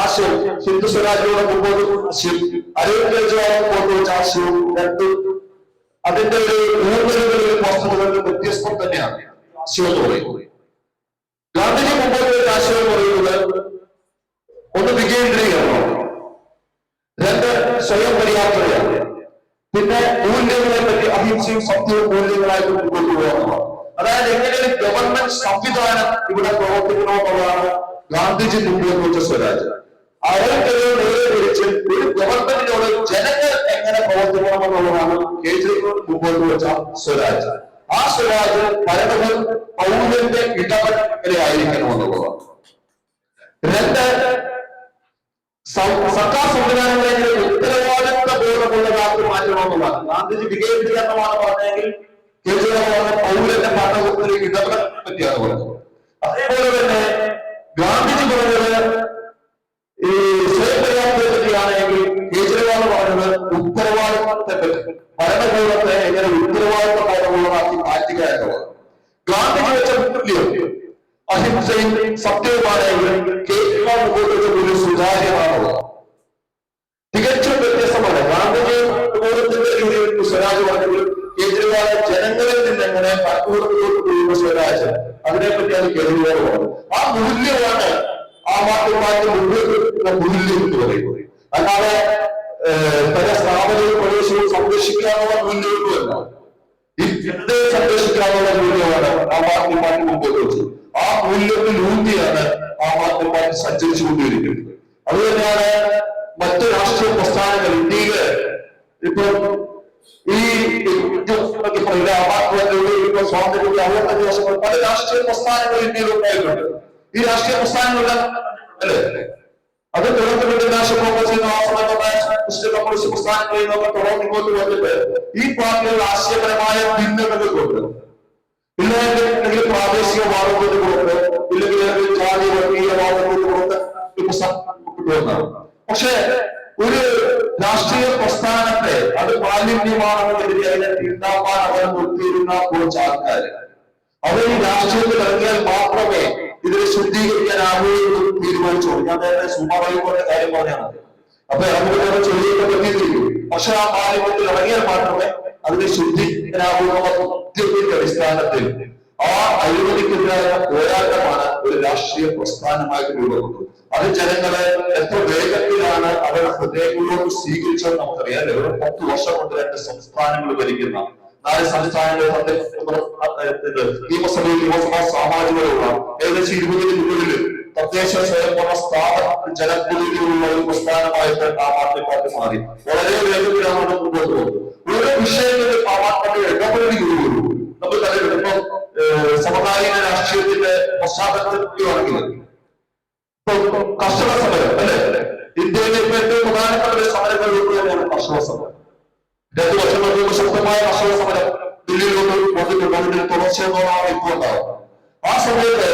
ആശയം ഹിന്ദു സ്വരാജിലൂടെ മുമ്പോട്ട് ആശയം അരവിന്ദ് കെജ്രിവാൾ മുമ്പോട്ട് വെച്ച ആശയവും രണ്ടും അതിന്റെ ഒരു ഊർജ്ജങ്ങളിലും വസ്തുതകളിലും വ്യത്യസ്തം തന്നെയാണ് ആശയം എന്ന് പറയുന്നത്. ഗാന്ധിജി മുമ്പോട്ട് വെച്ച ആശയം എന്ന് പറയുന്നത് ഒന്ന് വികേന്ദ്രീകരണം, രണ്ട് സ്വയം പര്യാപ്തതയാണ്, പിന്നെ മൂല്യങ്ങളെ പറ്റി അഹിംസയും സത്യവും മൂല്യങ്ങളായിട്ട് മുമ്പോട്ട് പോകുന്നതാണ്. അതായത് എങ്ങനെ ഒരു ഗവൺമെന്റ് സംവിധാനം ഇവിടെ പ്രവർത്തിക്കണമെന്നുള്ളതാണ് ഗാന്ധിജി മുമ്പോട്ട് വെച്ച സ്വരാജ്. അവർക്കെതിരെ നേരെ തിരിച്ച് ഒരു ഗവൺമെന്റിനോട് ജനങ്ങൾ എങ്ങനെ പ്രവർത്തിക്കണമെന്നുള്ളതാണ് കേജ്രിവാൾ മുമ്പോട്ട് വെച്ച സ്വരാജ്. ആ സ്വരാജ് ഭരണവും പൗരന്റെ ഇടപെടൽ ആയിരിക്കണമെന്നുള്ളതാണ്. രണ്ട്, സർക്കാർ സംവിധാനങ്ങളെ ഉത്തരവാദിത്വ ബോധമുള്ളതാക്കി മാറ്റണമെന്നുള്ളതാണ്. ഗാന്ധിജി വികേന്ദ്രീകരണമാണ് പറഞ്ഞെങ്കിൽ കേജ്രിവാൾ പറഞ്ഞ പൗരന്റെ ഭരണത്തിൽ ഇടപെടലിനെ പറ്റിയാണ് പറഞ്ഞത്. അതേപോലെ തന്നെ ഗാന്ധിജി പറഞ്ഞത് ഈ സ്വയം പര്യാപ്തതയെ പറ്റിയാണെങ്കിൽ കേജ്രിവാൾ പറഞ്ഞത് ഉത്തരവാദിത്വത്തെ പറ്റി, ഭരണകൂടത്തെ എങ്ങനെ ഉത്തരവാദിത്വ ബോധമുള്ളതാക്കി മാറ്റുക എന്നുള്ളത്. ഗാന്ധിജി വെച്ച മൂല്യം അഹിംസയും സത്യവുമാണെങ്കിൽ കേജ്രിവാൾ മുമ്പോട്ട് വെച്ച ഒരു സുതാര്യമാണുള്ളത്. തികച്ചും വ്യത്യസ്തമാണ്. ഗാന്ധിജി രീതിയിൽ സ്വരാജ് പറഞ്ഞെങ്കിൽ കേജ്രിവാളെ ജനങ്ങളിൽ നിന്ന് എങ്ങനെ ഭരണകൂടത്തിലോട്ട് പോകുന്ന സ്വരാജ് അതിനെപ്പറ്റിയാണ് കേജ്രിവാൾ പറഞ്ഞത്. ആ മൂല്യമാണ് ആം ആദ്മി പാർട്ടി മുമ്പോട്ട് മൂല്യം എന്ന് പറയുന്നത്. അല്ലാതെ പല സ്ഥാപനവും പ്രദേശവും സംരക്ഷിക്കാനുള്ള മൂല്യമൊന്നുമല്ല. ഈ ജനതയെ സംരക്ഷിക്കാനുള്ള മൂല്യമാണ് ആം ആദ്മി പാർട്ടി മുമ്പോട്ട് വെച്ചത്. ആ മൂല്യത്തിൽ ഊന്നിയാണ് ആം ആദ്മി പാർട്ടി സഞ്ചരിച്ചുകൊണ്ടിരിക്കുന്നത്. അതുതന്നെയാണ് മറ്റ് രാഷ്ട്രീയ പ്രസ്ഥാനങ്ങൾ ഇന്ത്യയില് ഇപ്പൊ ഈ സ്വാതന്ത്ര്യത്തിന്റെ 65 വർഷങ്ങൾ പല രാഷ്ട്രീയ പ്രസ്ഥാനങ്ങൾ ഇന്ത്യയിൽ ഉണ്ടായിട്ടുണ്ട്. ഈ രാഷ്ട്രീയ പ്രസ്ഥാനങ്ങളുടെ അല്ലേ അത് തുടർന്ന് നാഷണൽ കോൺഗ്രസ് കമ്മ്യൂണിസ്റ്റ് പ്രസ്ഥാനങ്ങളിൽ നിന്നൊക്കെ തുടർന്ന് ഇങ്ങോട്ട് വന്നിട്ട് ഈ പാർട്ടികൾ ആശയപരമായ ഭിന്നതകൾ കൊണ്ട് ഇല്ലെങ്കിൽ പ്രാദേശിക വാദത്തിന് കൊടുത്ത് ഇല്ലെങ്കിൽ ജാതി വർഗീയ വാദത്തിന് കൊടുത്ത് പക്ഷെ ഒരു രാഷ്ട്രീയ പ്രസ്ഥാനത്തെ അത് മാലിന്യമാണെന്നതിനെ അതിനെ തീണ്ടാക്കാൻ അവർ നിർത്തിയിരുന്ന കുറച്ച് ആൾക്കാർ അവർ ഈ രാഷ്ട്രീയത്തിൽ ഇറങ്ങിയാൽ മാത്രമേ ഇതിനെ ശുദ്ധീകരിക്കാനാവൂ എന്ന് തീരുമാനിച്ചു. ഞാൻ നേരത്തെ സുമാറിയുടെ കാര്യം പറഞ്ഞാണ്. അപ്പൊ ഇറങ്ങുമ്പോൾ ചെറിയൊക്കെ പറ്റിയിരിക്കും. പക്ഷെ ആ മാലിന്യത്തിൽ ഇറങ്ങിയാൽ മാത്രമേ അതിനെ ശുദ്ധീകരിക്കാനാവൂ എന്നുള്ള ബുദ്ധിയുടെ അടിസ്ഥാനത്തിൽ ആ അഴിമതിക്കെതിരായ പോരാട്ടമാണ് ഒരു രാഷ്ട്രീയ പ്രസ്ഥാനമായിട്ട് രൂപപ്പെട്ടത്. അത് ജനങ്ങളെ എത്ര വേഗത്തിലാണ് അവരുടെ ഹൃദയങ്ങളോട് സ്വീകരിച്ചത് നമുക്കറിയാം. 10 വർഷം കൊണ്ട് 2 സംസ്ഥാനങ്ങൾ ഭരിക്കുന്ന 4 സംസ്ഥാനങ്ങളിൽ നിയമസഭാ സാമാജികരുള്ള ഏകദേശം 20-ന് മുകളിൽ തദ്ദേശ സ്വയംഭരണ സ്ഥാപന ജനപ്രതിനിധികളുള്ള ഒരു പ്രസ്ഥാനമായിട്ട് ആം ആദ്മി പാർട്ടി മാറി. വളരെ വേഗത്തിലാണ് മുമ്പോട്ട് പോകുന്നത്. ഓരോ വിഷയങ്ങളിൽ ആം ആദ്മി പാർട്ടി ഇടപെടലുകയുള്ളൂ. നമ്മൾ കണ്ടിട്ടുണ്ട് സമകാലീന രാഷ്ട്രീയത്തിന്റെ പശ്ചാത്തലത്തിൽ ആണെങ്കിൽ കർഷക സമരം അല്ലെ, ഇന്ത്യയിലെ ഇപ്പൊ ഏറ്റവും പ്രധാനപ്പെട്ട ഒരു സമരങ്ങളിൽ തന്നെയാണ് കർഷക സമരം. 2 വർഷങ്ങൾക്ക് മുമ്പ് ശക്തമായ കർഷക സമരം ദില്ലിയിലോട്ട് വന്നിട്ടുണ്ട്. അതിന്റെ തുടർച്ചയെന്നോടാണ് ഇപ്പോൾ ഉണ്ടാവുന്നത്. ആ സമയത്ത്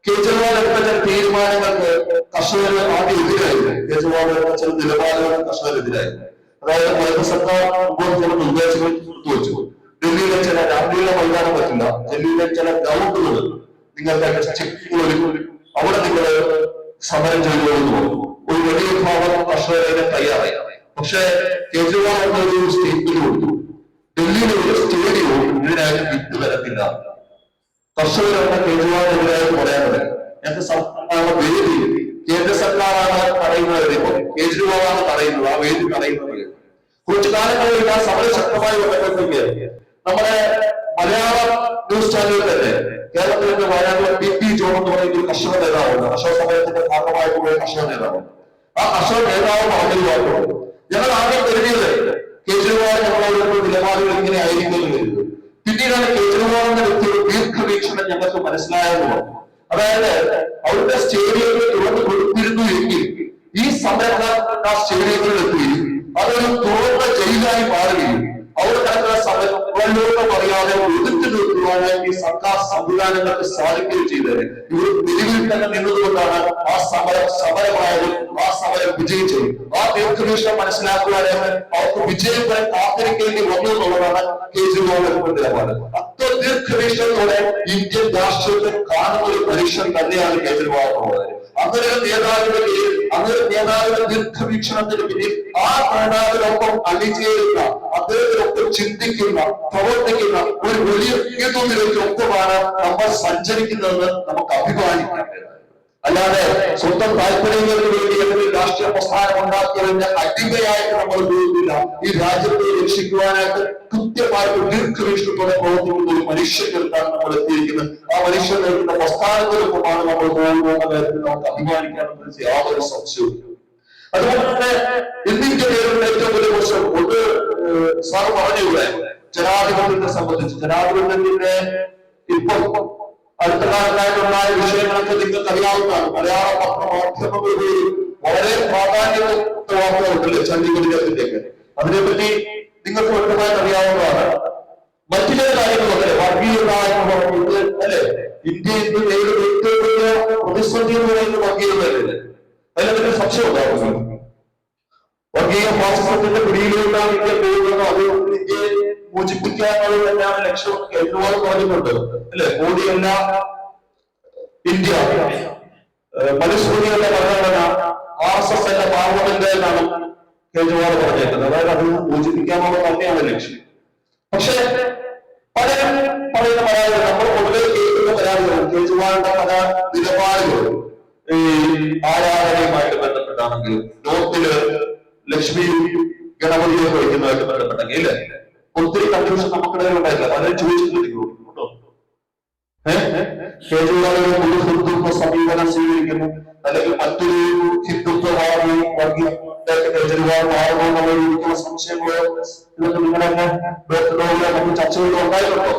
കേജ്രിവാൾ എടുത്ത ചില തീരുമാനങ്ങൾക്ക് കർഷകർ ആദ്യം എതിരായിരുന്നു. കേജ്രിവാൾ എടുത്ത ചില നിലപാടുകൾ കർഷകരെതിരായിരുന്നു. അതായത് കേന്ദ്ര സർക്കാർ മുമ്പോട്ട് ചില നിർദ്ദേശങ്ങൾ വെച്ചു. ഡൽഹിയിലെ ചില രാഷ്ട്രീയ മൈതാനം പറ്റില്ല, ഡൽഹിയിലെ ചില ഗ്രൗണ്ടുകൾ നിങ്ങൾക്ക് ചെക്കുകളിൽ അവിടെ നിങ്ങൾ സമരം ചെയ്തുകൊണ്ടു പോകും. ഒരു വലിയ വിഭാഗം കർഷകരെ തയ്യാറായി. പക്ഷേ കേജ്രിവാൾ എന്നൊരു സ്റ്റേറ്റ്മെന്റ് കൊടുത്തു, ഡൽഹിയിലെ ഒരു സ്റ്റേഡിയവും ഇതിനായിട്ട് വിട്ടു വരത്തില്ല. കർഷകരെന്ന കേജ്രിവാളിനെതിരായിട്ട് പറയാൻ തുടങ്ങി. ഞങ്ങൾക്ക് സർക്കാർ വേദി കേന്ദ്ര സർക്കാരാണ് പറയുന്നത്, ഇപ്പൊ കേജ്രിവാളാണ് പറയുന്നത്, ആ വേദി പറയുന്നത്. കുറച്ചു കാലങ്ങളിൽ ആ സമരം ശക്തമായി വന്നപ്പോഴത്തേക്ക് നമ്മുടെ മലയാളം ന്യൂസ് ചാനലിൽ തന്നെ കേരളത്തിന്റെ വയനാട്ടിലെ PP ജോൺ എന്ന് പറയുന്ന ഒരു കർഷക നേതാവുണ്ട്. കർഷക സമരത്തിന്റെ ഭാഗമായിട്ടുള്ള കർഷക നേതാവ്. ആ കർഷക നേതാവ് പറഞ്ഞതുകൊണ്ട് ഞങ്ങൾ ആദ്യം കരുതിയത് കേജ്രിവാൾ ഞങ്ങളോട് നിലപാടുകൾ ഇങ്ങനെ ആയിരിക്കും എന്ന് കരുതുന്നത്. പിന്നീടാണ് കേജ്രിവാൾ എന്ന വ്യക്തിയുടെ ദീർഘവീക്ഷണം ഞങ്ങൾക്ക് മനസ്സിലായെന്ന്. അതായത് അവരുടെ സ്റ്റേഡിയങ്ങൾ തുറന്നു കൊടുത്തിരുന്നു എങ്കിൽ ഈ സമരക്കാർ ആ സ്റ്റേഡിയങ്ങളിൽ എത്തുകയും അതൊരു തുറന്ന ജയിലായി മാറുകയും അവിടെ നടക്കുന്ന സമരം പറയാതെ ഒതുക്കി നിർത്തുവാൻ ഈ സർക്കാർ സംവിധാനങ്ങൾക്ക് സാധിക്കുകയും ചെയ്തത്. ഇവർ നിലവിൽ തന്നെ നിന്നതുകൊണ്ടാണ് ആ സമരമായത്, ആ സമരം വിജയിച്ചത്. ആ ദീർഘവീക്ഷണം മനസ്സിലാക്കുവാനാണ് അവർക്ക് വിജയം വരെ കാത്തിരിക്കേണ്ടി വന്നു എന്നുള്ളതാണ് കേജ്രിവാൾ നിലപാട്. അത്ര ദീർഘവീക്ഷണത്തോടെ ഇന്ത്യൻ രാഷ്ട്രീയത്തിൽ കാണുന്ന ഒരു മനുഷ്യൻ തന്നെയാണ് കേജ്രിവാൾ എന്നുള്ളത്. അങ്ങനെ നേതാവിന്റെ ദീർഘവീക്ഷണത്തിന് പിന്നിൽ ആ നേതാവിനൊപ്പം അണിചേരുന്ന, അദ്ദേഹത്തിനൊപ്പം ചിന്തിക്കുന്ന, പ്രവർത്തിക്കുന്ന ഒരു വലിയ ഒപ്പമാണ് നമ്മൾ സഞ്ചരിക്കുന്നതെന്ന് നമുക്ക് അഭിമാനിക്കേണ്ടത്. അല്ലാതെ സ്വന്തം താല്പര്യങ്ങൾക്ക് വേണ്ടി അല്ലെങ്കിൽ രാഷ്ട്രീയ പ്രസ്ഥാനം ഉണ്ടാക്കിയതിന്റെ അടിമയായിട്ട് നമ്മൾ പോകുന്നില്ല. ഈ രാജ്യത്തെ രക്ഷിക്കുവാനായിട്ട് കൃത്യമായിട്ട് ദീർഘവീക്ഷണത്തോടെ പ്രവർത്തിക്കുന്ന ഒരു മനുഷ്യനിലാണ് നമ്മൾ എത്തിയിരിക്കുന്നത്. ആ മനുഷ്യൻ നേരിടുന്ന പ്രസ്ഥാനത്തിനൊപ്പമാണ് നമ്മൾ പോകുന്ന കാര്യത്തിൽ നമുക്ക് അഭിമാനിക്കാമെന്ന് യാതൊരു സംശയവും. അതുപോലെ തന്നെ ഇന്ത്യക്ക് നേരിടുന്ന ഏറ്റവും വലിയ പ്രശ്നം ഒന്ന് സാർ പറഞ്ഞിവിടെ ജനാധിപത്യത്തെ സംബന്ധിച്ച്. ജനാധിപത്യത്തിന്റെ ഇപ്പൊ അടുത്ത കാലത്തായിട്ടുണ്ടായ വിഷയങ്ങളൊക്കെ നിങ്ങൾക്ക് അറിയാവുന്നതാണ്. മലയാള പത്രമാധ്യമങ്ങൾ വളരെ പ്രാധാന്യത്തെ വാർത്തകളുണ്ടല്ലേ ചണ്ഡീഗഡിലേക്ക്. അതിനെപ്പറ്റി നിങ്ങൾക്ക് വ്യക്തമായിട്ട് അറിയാവുന്നതാണ്. മറ്റു ചില കാര്യങ്ങളൊക്കെ വർഗീയത എന്ന് പറയുന്നത് അല്ലെ, ഇന്ത്യയിൽ നേരിടുന്ന ഏറ്റവും വലിയ പ്രതിസന്ധി എന്ന് പറയുന്നത് വർഗീയതയല്ലേ. അതിനെപ്പറ്റി സംശയം ഉണ്ടാകുന്നു. വർഗീയ ഫാസിസത്തിന്റെ പിടിയിലേക്കാണ് ഇന്ത്യ പോകുന്നത്. അത് ഇന്ത്യയെ മോചിപ്പിക്കാനുള്ളത് തന്നെയാണ് ലക്ഷ്യം. കേജ്രിവാൾ പറഞ്ഞിട്ടുണ്ട് അല്ലെ, മോദിയല്ല ഇന്ത്യ, മനുസ്മൃതിയുടെ ഭരണഘടന, RSS എന്ന പാർലമെന്റ് എന്നാണ് കേജ്രിവാൾ പറഞ്ഞേക്കുന്നത്. അതായത് അത് മോചിപ്പിക്കാനുള്ളത് തന്നെയാണ് ലക്ഷ്യം. പക്ഷെ പലരും പറയുന്ന പരാതികൾ, നമ്മൾ പൊതുവെ കേൾക്കുന്ന പരാതികൾ, കേജ്രിവാളിന്റെ പല നിലപാടുകളും ഈ ആരാധനയുമായിട്ട് ബന്ധപ്പെട്ടാണെങ്കിൽ, നോർത്തില് ലക്ഷ്മിയും ഗണപതിയൊക്കെ വയ്ക്കുന്നതായിട്ട് ബന്ധപ്പെട്ടെങ്കിൽ ഇല്ലേ, ഒത്തിരി കൺഫ്യൂഷൻ നമുക്കിടയിൽ ഉണ്ടായില്ല. പലരും ചോദിച്ചിട്ടുണ്ടോ കേജ്രിവാൾ ഒരു ഹിന്ദുത്വ സമീപനം സ്വീകരിക്കുന്നു അല്ലെങ്കിൽ മറ്റൊരു ഹിന്ദുത്വവാദി കേജ്രിവാൾ മാറുമോ എന്നുള്ള സംശയങ്ങളോ ഇതൊക്കെ നിങ്ങളുടെ നമുക്ക് ചർച്ചകൾ ഉണ്ടായിട്ടുണ്ടോ?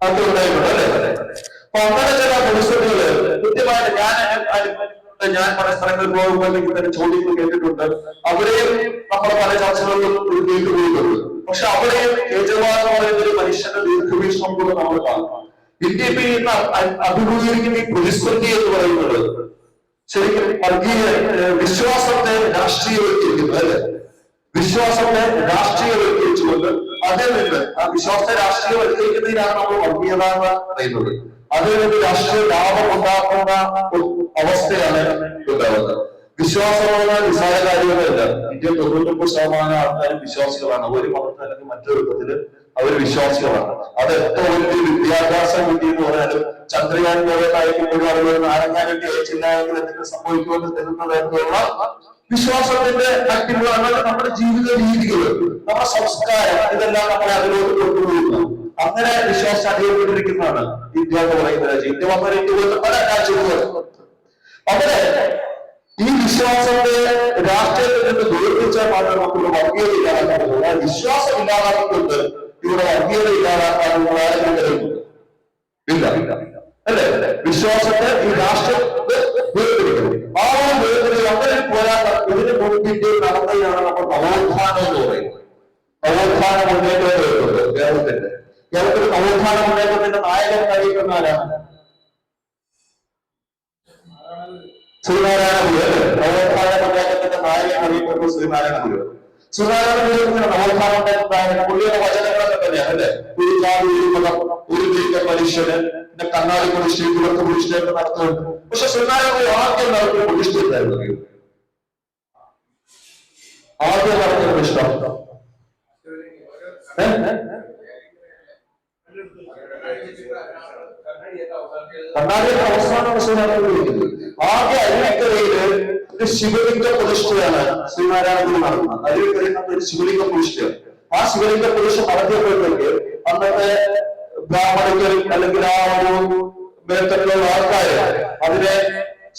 അത് ഉണ്ടായിട്ടുണ്ട് അല്ലേ. അപ്പൊ അങ്ങനെ ചില പ്രതിസന്ധികള് കൃത്യമായിട്ട് ഞാൻ പല സ്ഥലങ്ങളിൽ പോകുമ്പോഴേക്കും തന്നെ ചോദ്യങ്ങൾ കേട്ടിട്ടുണ്ട്. അവിടെയും നമ്മുടെ പല ചർച്ചകളിലും കേട്ടുപോയിട്ടുണ്ട്. പക്ഷെ അവിടെയും കേജ്രിവാൾ എന്ന് പറയുന്ന ഒരു മനുഷ്യന്റെ ദീർഘവീക്ഷണം കൂടെ നമ്മൾ കാണും. ഇന്ത്യ ഇപ്പൊ ഇന്ന് അഭിമുഖീകരിക്കുന്ന ഈ പ്രതിസന്ധി എന്ന് പറയുന്നത് ശരിക്കും വർഗീയ വിശ്വാസത്തെ രാഷ്ട്രീയവൽക്കരിക്കുന്നു അല്ലെ. വിശ്വാസത്തെ രാഷ്ട്രീയവൽക്കരിച്ചുകൊണ്ട് അതിൽ നിന്ന് ആ വിശ്വാസത്തെ രാഷ്ട്രീയവൽക്കരിക്കുന്നതിനാണ് നമ്മൾ വർഗീയത എന്ന് പറയുന്നത്. അതിൽ നിന്ന് രാഷ്ട്രീയ ലാഭം ഉണ്ടാക്കുന്ന അവസ്ഥയാണ് ഉണ്ടാവുന്നത്. വിശ്വാസമുള്ള നിസ്സാര കാര്യങ്ങളല്ല. ഇന്ത്യയിൽ 99% ആൾക്കാരും വിശ്വാസികളാണ്. ഒരു മതത്തിൽ അല്ലെങ്കിൽ മറ്റൊരു വിധത്തില് അവർ വിശ്വാസികളാണ്. അത് എത്ര വലിയ വിദ്യാഭ്യാസം കിട്ടിയെന്ന് പറഞ്ഞാലും ചന്ദ്രയാൻ പോലെ അയക്കുമ്പോഴും അതുപോലെ നാരങ്ങാൻ വേണ്ടി അയച്ചില്ല എങ്കിൽ എന്തെങ്കിലും സംഭവിക്കുമെന്ന് തരുന്ന തരത്തിലുള്ള വിശ്വാസത്തിന്റെ അക്തികളാണ് നമ്മുടെ ജീവിത രീതികൾ, നമ്മുടെ സംസ്കാരം, ഇതെല്ലാം നമ്മളെ അതിലോട്ട് കൊണ്ടുപോകുന്നു. അങ്ങനെ വിശ്വാസം അധികപ്പെട്ടിരിക്കുന്നതാണ് ഇന്ത്യ എന്ന് പറയുന്ന രാജ്യം. ഇന്ത്യ വന്ന ഇന്ത്യയിലെ പല രാജ്യങ്ങളും അവിടെ ഈ വിശ്വാസത്തെ രാഷ്ട്രീയത്തിൽ നിന്ന് ദൂരപ്പിച്ചാൽ മാത്രം നമുക്കുള്ള വർഗീയത ഇല്ലാതാക്കുന്നത്. വിശ്വാസം ഇല്ലാതാക്കിക്കൊണ്ട് ഇവിടെ വർഗീയത ഇല്ലാതാക്കാനുള്ള ഇല്ല. അല്ലേ? വിശ്വാസത്തെ ഈ രാഷ്ട്രത്തെ വേർതിരിക്കുന്നു. ആ വേർതിരിവ് അങ്ങനെ പോരാട്ടം ഇതിന് മുൻപിന്റെ നടന്നതാണ് നമ്മൾ നവോത്ഥാനം എന്ന് പറയുന്നത്. നവോത്ഥാന മുന്നേറ്റം വരുന്നത് കേരളത്തിൽ നവോത്ഥാന മുന്നേറ്റത്തിന്റെ നായകൻ അറിയിക്കുന്ന ആരാണ്? ശ്രീനാരായണ ഗുരു. നവോത്ഥാന മുന്നേറ്റത്തിന്റെ നായകൻ അറിയപ്പെടുന്നത് ശ്രീനാരായണ ഗുരു. ശ്രീനാരായണ ഗുരുവിന്റെ നവോത്ഥാന മുന്നേറ്റം പുള്ളിയുടെ വചനങ്ങളൊക്കെ തന്നെയാണ് അല്ലെ? ഒരു ജാതി ഒരു മതം ഒരു ദൈവ മനുഷ്യന് പിന്നെ കണ്ണാടി പ്രതിഷ്ഠ ഇവർക്ക് പ്രതിഷ്ഠയൊക്കെ നടത്തുന്നുണ്ട്. പക്ഷെ ശ്രീനാരായണ ഗുരു ആദ്യം നടത്തിയ പ്രതിഷ്ഠ എന്തായിരുന്നു? ആദ്യം നടത്തിയ പ്രതിഷ്ഠ കർണാടക അവസാനമാണ് ശ്രീനാരായണ വിളിക്കുന്നത്. ആദ്യ അരുവിക്കരയില് ഒരു ശിവലിംഗ പ്രതിഷ്ഠയാണ് ശ്രീനാരായണ ഗുരു നടത്തുന്നത്. അരുവിക്കരയിൽ ഒരു ശിവലിംഗ പ്രതിഷ്ഠയാണ്. ആ ശിവലിംഗ പ്രതിഷ്ഠ നടത്തിയപ്പോഴത്തേക്ക് അന്നത്തെ ബ്രാഹ്മണികൾ അല്ലെങ്കിൽ ആ ഒരു മേൽത്തട്ടിലുള്ള ആൾക്കാര് അതിനെ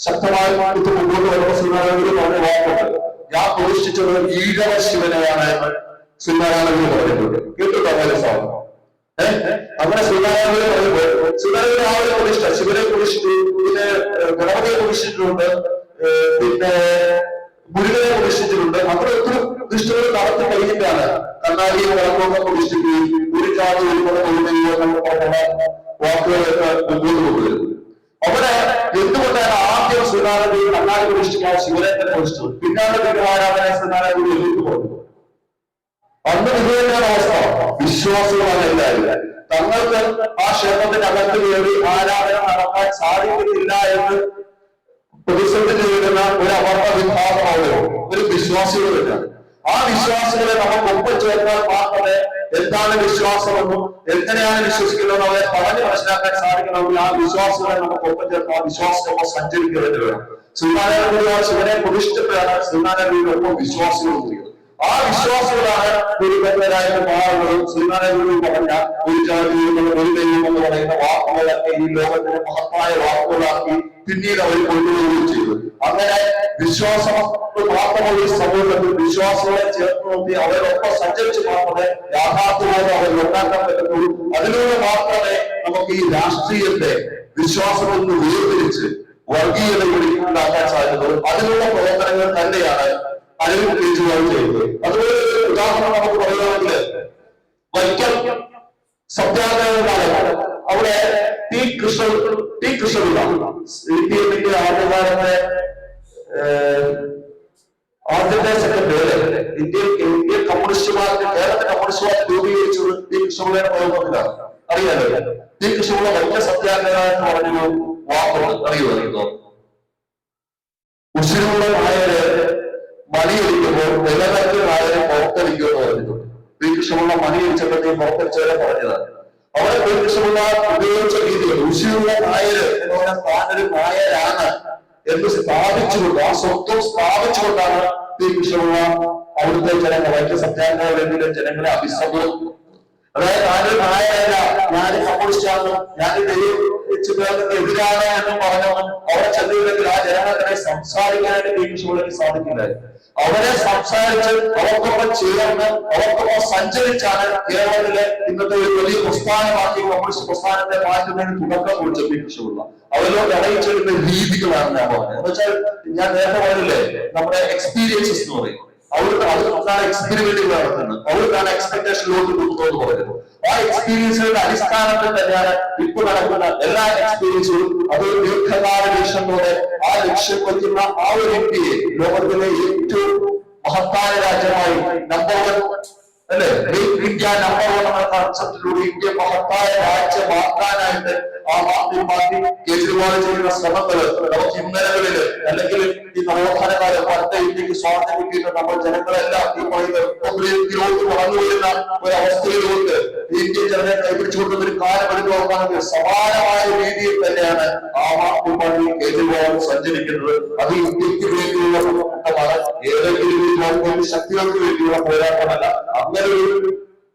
ശക്തമായി മുന്നോട്ട് വരുമ്പോൾ ശ്രീനാരായണ ഗുരു പറഞ്ഞ വാക്കുണ്ട്. ഞാൻ പ്രതിഷ്ഠിച്ചത് ഈഴവ ശിവനെയാണ് ശ്രീനാരായണ ഗുരു പറഞ്ഞിട്ടുണ്ട്. കേട്ടിട്ടോ അങ്ങനെ സാധനം? അങ്ങനെ ശ്രീനാരായണ ഗുരു പറയുമ്പോൾ ശ്രീനാരായണ ആ ഒരു പ്രതിഷ്ഠ ശിവനെ പ്രതിഷ്ഠിച്ചു, പിന്നെ ഗണപതിയെ പ്രതിഷ്ഠിച്ചിട്ടുണ്ട്, പിന്നെ മുരുകനെ പ്രതിഷ്ഠിച്ചിട്ടുണ്ട്. അങ്ങനെ ഒത്തിരി പ്രതിഷ്ഠകൾ നടത്തി കഴിഞ്ഞിട്ടാണ് കണ്ണാടിയെ വളർത്തുന്ന പ്രതിഷ്ഠിക്കുകയും ഒരു ജാതി ഒരു മതം വാക്കുകളൊക്കെ മുന്നോട്ട് കൊണ്ടുവരുന്നത്. അവിടെ എന്തുകൊണ്ടാണ് ആദ്യം ശ്രീനാരായണ ഗുരു കണ്ണാടി പ്രതിഷ്ഠിക്കാൻ ശിവനെ തന്നെ പ്രതിഷ്ഠിച്ചത്? പിന്നാണ് വിഗ്രഹാരാധന ശ്രീനാരായണ ഗുരു എതിർത്ത് പോകുന്നത്. അന്ന് ഇതുതന്നെയാണ് അവസ്ഥ. വിശ്വാസികളാണ് എല്ലാവരും. തങ്ങൾക്ക് ആ ക്ഷേത്രത്തിന്റെ അകത്ത് കയറി ആരാധന നടത്താൻ സാധിക്കുന്നില്ല എന്ന് പ്രതിസന്ധി നേരിടുന്ന ഒരു അവർണ വിഭാഗമാണ് ഒരു വിശ്വാസികൾ തന്നെയാണ്. ആ വിശ്വാസികളെ നമുക്ക് ഒപ്പം ചേർത്താൽ മാത്രമേ എന്താണ് വിശ്വാസമെന്നും എങ്ങനെയാണ് വിശ്വസിക്കുന്നതെന്ന് അവരെ പറഞ്ഞ് മനസ്സിലാക്കാൻ സാധിക്കണമെങ്കിൽ ആ വിശ്വാസികളെ നമുക്ക് ഒപ്പം ചേർത്ത് ആ വിശ്വാസത്തെ സഞ്ചരിക്കുന്നത് വേണം. ശ്രീനാരായണ ഗുരു ശിവനെ പ്രതിഷ്ഠിച്ചപ്പോഴാണ് ശ്രീനാരായണ ഗുരുവിനൊപ്പം വിശ്വാസികൾ ചെയ്യുന്നത്. ആ വിശ്വാസികളാണ് ഗുരുഭക്തരായിട്ട് മാറുന്നതും. ശ്രീനാരായണ ഗുരു പറഞ്ഞ ഒരു ജാതി ഒരു ദൈവം എന്ന് പറയുന്ന വാക്കുകളൊക്കെ ഈ ലോകത്തിന്റെ മഹത്തായ വാക്കുകളാക്കി പിന്നീട് അവർ കൊണ്ടുപോവുകയും ചെയ്തു. അങ്ങനെ വിശ്വാസം മാത്രമുള്ള ഈ സമൂഹത്തിൽ വിശ്വാസങ്ങളെ ചേർത്ത് നോക്കി അവരൊപ്പം സഞ്ചരിച്ച് മാത്രമേ യാഥാർത്ഥ്യമായി അവർ ഉണ്ടാക്കാൻ പറ്റുള്ളൂ. അതിലൂടെ മാത്രമേ നമുക്ക് ഈ രാഷ്ട്രീയത്തെ വിശ്വാസത്തിൽ നിന്ന് വേർതിരിച്ച് വർഗീയതകളിൽ ഉണ്ടാക്കാൻ സാധിക്കുന്നത്. അതിനുള്ള പ്രവർത്തനങ്ങൾ തന്നെയാണ് അരവിന്ദ് കെജ്രിവാൾ ചെയ്തത്. അതുപോലെ ഉദാഹരണം നമുക്ക് പറയുകയാണെങ്കിൽ വൈക്കം സത്യാഗ്രഹകാലം അവിടെ ടി കൃഷ്ണപിള്ള CPM-ന്റെ ആദ്യത്തെ സെക്രട്ടറി ഇന്ത്യൻ കമ്മ്യൂണിസ്റ്റ് പാർട്ടി കേരളത്തിലെ കമ്മ്യൂണിസ്റ്റ് പാർട്ടി രൂപീകരിച്ചത് ടി കൃഷ്ണപിള്ളയുടെ പ്രയോഗത്തിലാണ്. അറിയാലോ? ടി കൃഷ്ണപിള്ള വൈക്കം സത്യാഗ്രഹ എന്ന് പറഞ്ഞൊരു വാക്കുണ്ട്. അറിയുമോ? ഉശിരുള്ള നായര് മണിയടിക്കുമ്പോൾ നിലനിൽക്കുന്ന നായരെ പുറത്തടിക്കുമെന്ന് പറഞ്ഞിട്ടുണ്ട്. ശ്രീകൃഷ്ണപിള്ള മണിയടിച്ചപ്പോഴത്തേക്ക് പുറത്തടിച്ചവരെ പറഞ്ഞതാണ്. അവിടെ ശ്രീകൃഷ്ണപിള്ള ഉപയോഗിച്ച രീതികൾ ഉശിരുള്ള നായര് എന്ന് പറഞ്ഞാൽ താനൊരു നായരാണ് എന്ന് സ്ഥാപിച്ചുകൊണ്ട് ആ സ്വത്വം സ്ഥാപിച്ചുകൊണ്ടാണ് ശ്രീകൃഷ്ണപിള്ള അവിടുത്തെ ജനങ്ങൾ വൈക്കം സത്യാഗ്രഹ വേദിയിലെ ജനങ്ങളെ അഭിസംബോധന. അതായത് താനൊരു നായരല്ല, ഞാൻ കമ്മ്യൂണിസ്റ്റാണ്, ഞാൻ എതിരാണ് എന്ന് പറഞ്ഞു അവിടെ ചെന്നില്ലെങ്കിൽ ആ ജനങ്ങളെ സംസാരിക്കാനായിട്ട് ശ്രീകൃഷ്ണപിള്ളയ്ക്ക് സാധിക്കില്ലായിരുന്നു. അവരെ സംസാരിച്ച് അവർക്കൊപ്പം ചേർന്ന് അവർക്കൊപ്പം സഞ്ചരിച്ചാണ് കേരളത്തിലെ ഇന്നത്തെ ഒരു വലിയ പ്രസ്ഥാനമാക്കി കമ്മ്യൂണിസ്റ്റ് പ്രസ്ഥാനത്തെ മാറ്റുന്നതിന് തുടക്കം കുറിച്ച ശ്രീകൃഷ്ണപിള്ള. അവരോട് അറിയിച്ചെടുത്ത രീതികളാണ് ഞാൻ പറഞ്ഞത്. എന്ന് വെച്ചാൽ ഞാൻ നേരത്തെ പറഞ്ഞില്ലേ നമ്മുടെ എക്സ്പീരിയൻസസ് എന്ന് പറയും. അവർക്കാണ് എക്സ്പെരിമെന്റുകൾ നടത്തുന്നത്, അവർക്കാണ് എക്സ്പെക്ടേഷനിലോട്ട് കൊടുക്കുന്നത് പറയുന്നത്. ആ എക്സ്പീരിയൻസുകളുടെ അടിസ്ഥാനത്തിൽ തന്നെയാണ് ഇപ്പൊ നടക്കുന്ന എല്ലാ എക്സ്പീരിയൻസുകളും അതൊരു ദീർഘകാല വീക്ഷണത്തോടെ ആ ലക്ഷ്യം വയ്ക്കുന്ന ആ ഒരു ഇന്ത്യയെ ലോകത്തിലെ ഏറ്റവും മഹത്തായ രാജ്യമായി നമ്പർ 1 അല്ലെ ഇന്ത്യ നമ്പർ 1 എന്ന കൺസെപ്റ്റിലൂടെ ഇന്ത്യ മഹത്തായ രാജ്യമാക്കാനായിട്ട് ആം പാർട്ടി കേജ്രിവാൾ ചെയ്യുന്ന ശ്രമങ്ങൾ നമുക്ക് ഇന്നലകളില് അല്ലെങ്കിൽ ഈ നവോത്ഥാനകാലം പണ്ട് ഇന്ത്യക്ക് സ്വാതന്ത്ര്യം കിട്ടിയിട്ട് നമ്മൾ ജനങ്ങളെല്ലാം ഈ പറയുന്നത് വളർന്നു വരുന്ന ഒരു അവസ്ഥയിലോട്ട് ഇന്ത്യൻ ജനതയെ കൈപിടിച്ചുകൊണ്ടുന്ന ഒരു കാലം എടുത്തു നോക്കുകയാണെങ്കിൽ സമാനമായ രീതിയിൽ തന്നെയാണ് ആം ആദ്മി പാർട്ടി കേജ്രിവാൾ സഞ്ചരിക്കുന്നത്. അത് ഇന്ത്യക്ക് വേണ്ടിയുള്ള പോരാട്ടമാണ്, ഏതെങ്കിലും ശക്തികൾക്ക് വേണ്ടിയുള്ള പോരാട്ടമല്ല. അങ്ങനെ ഒരു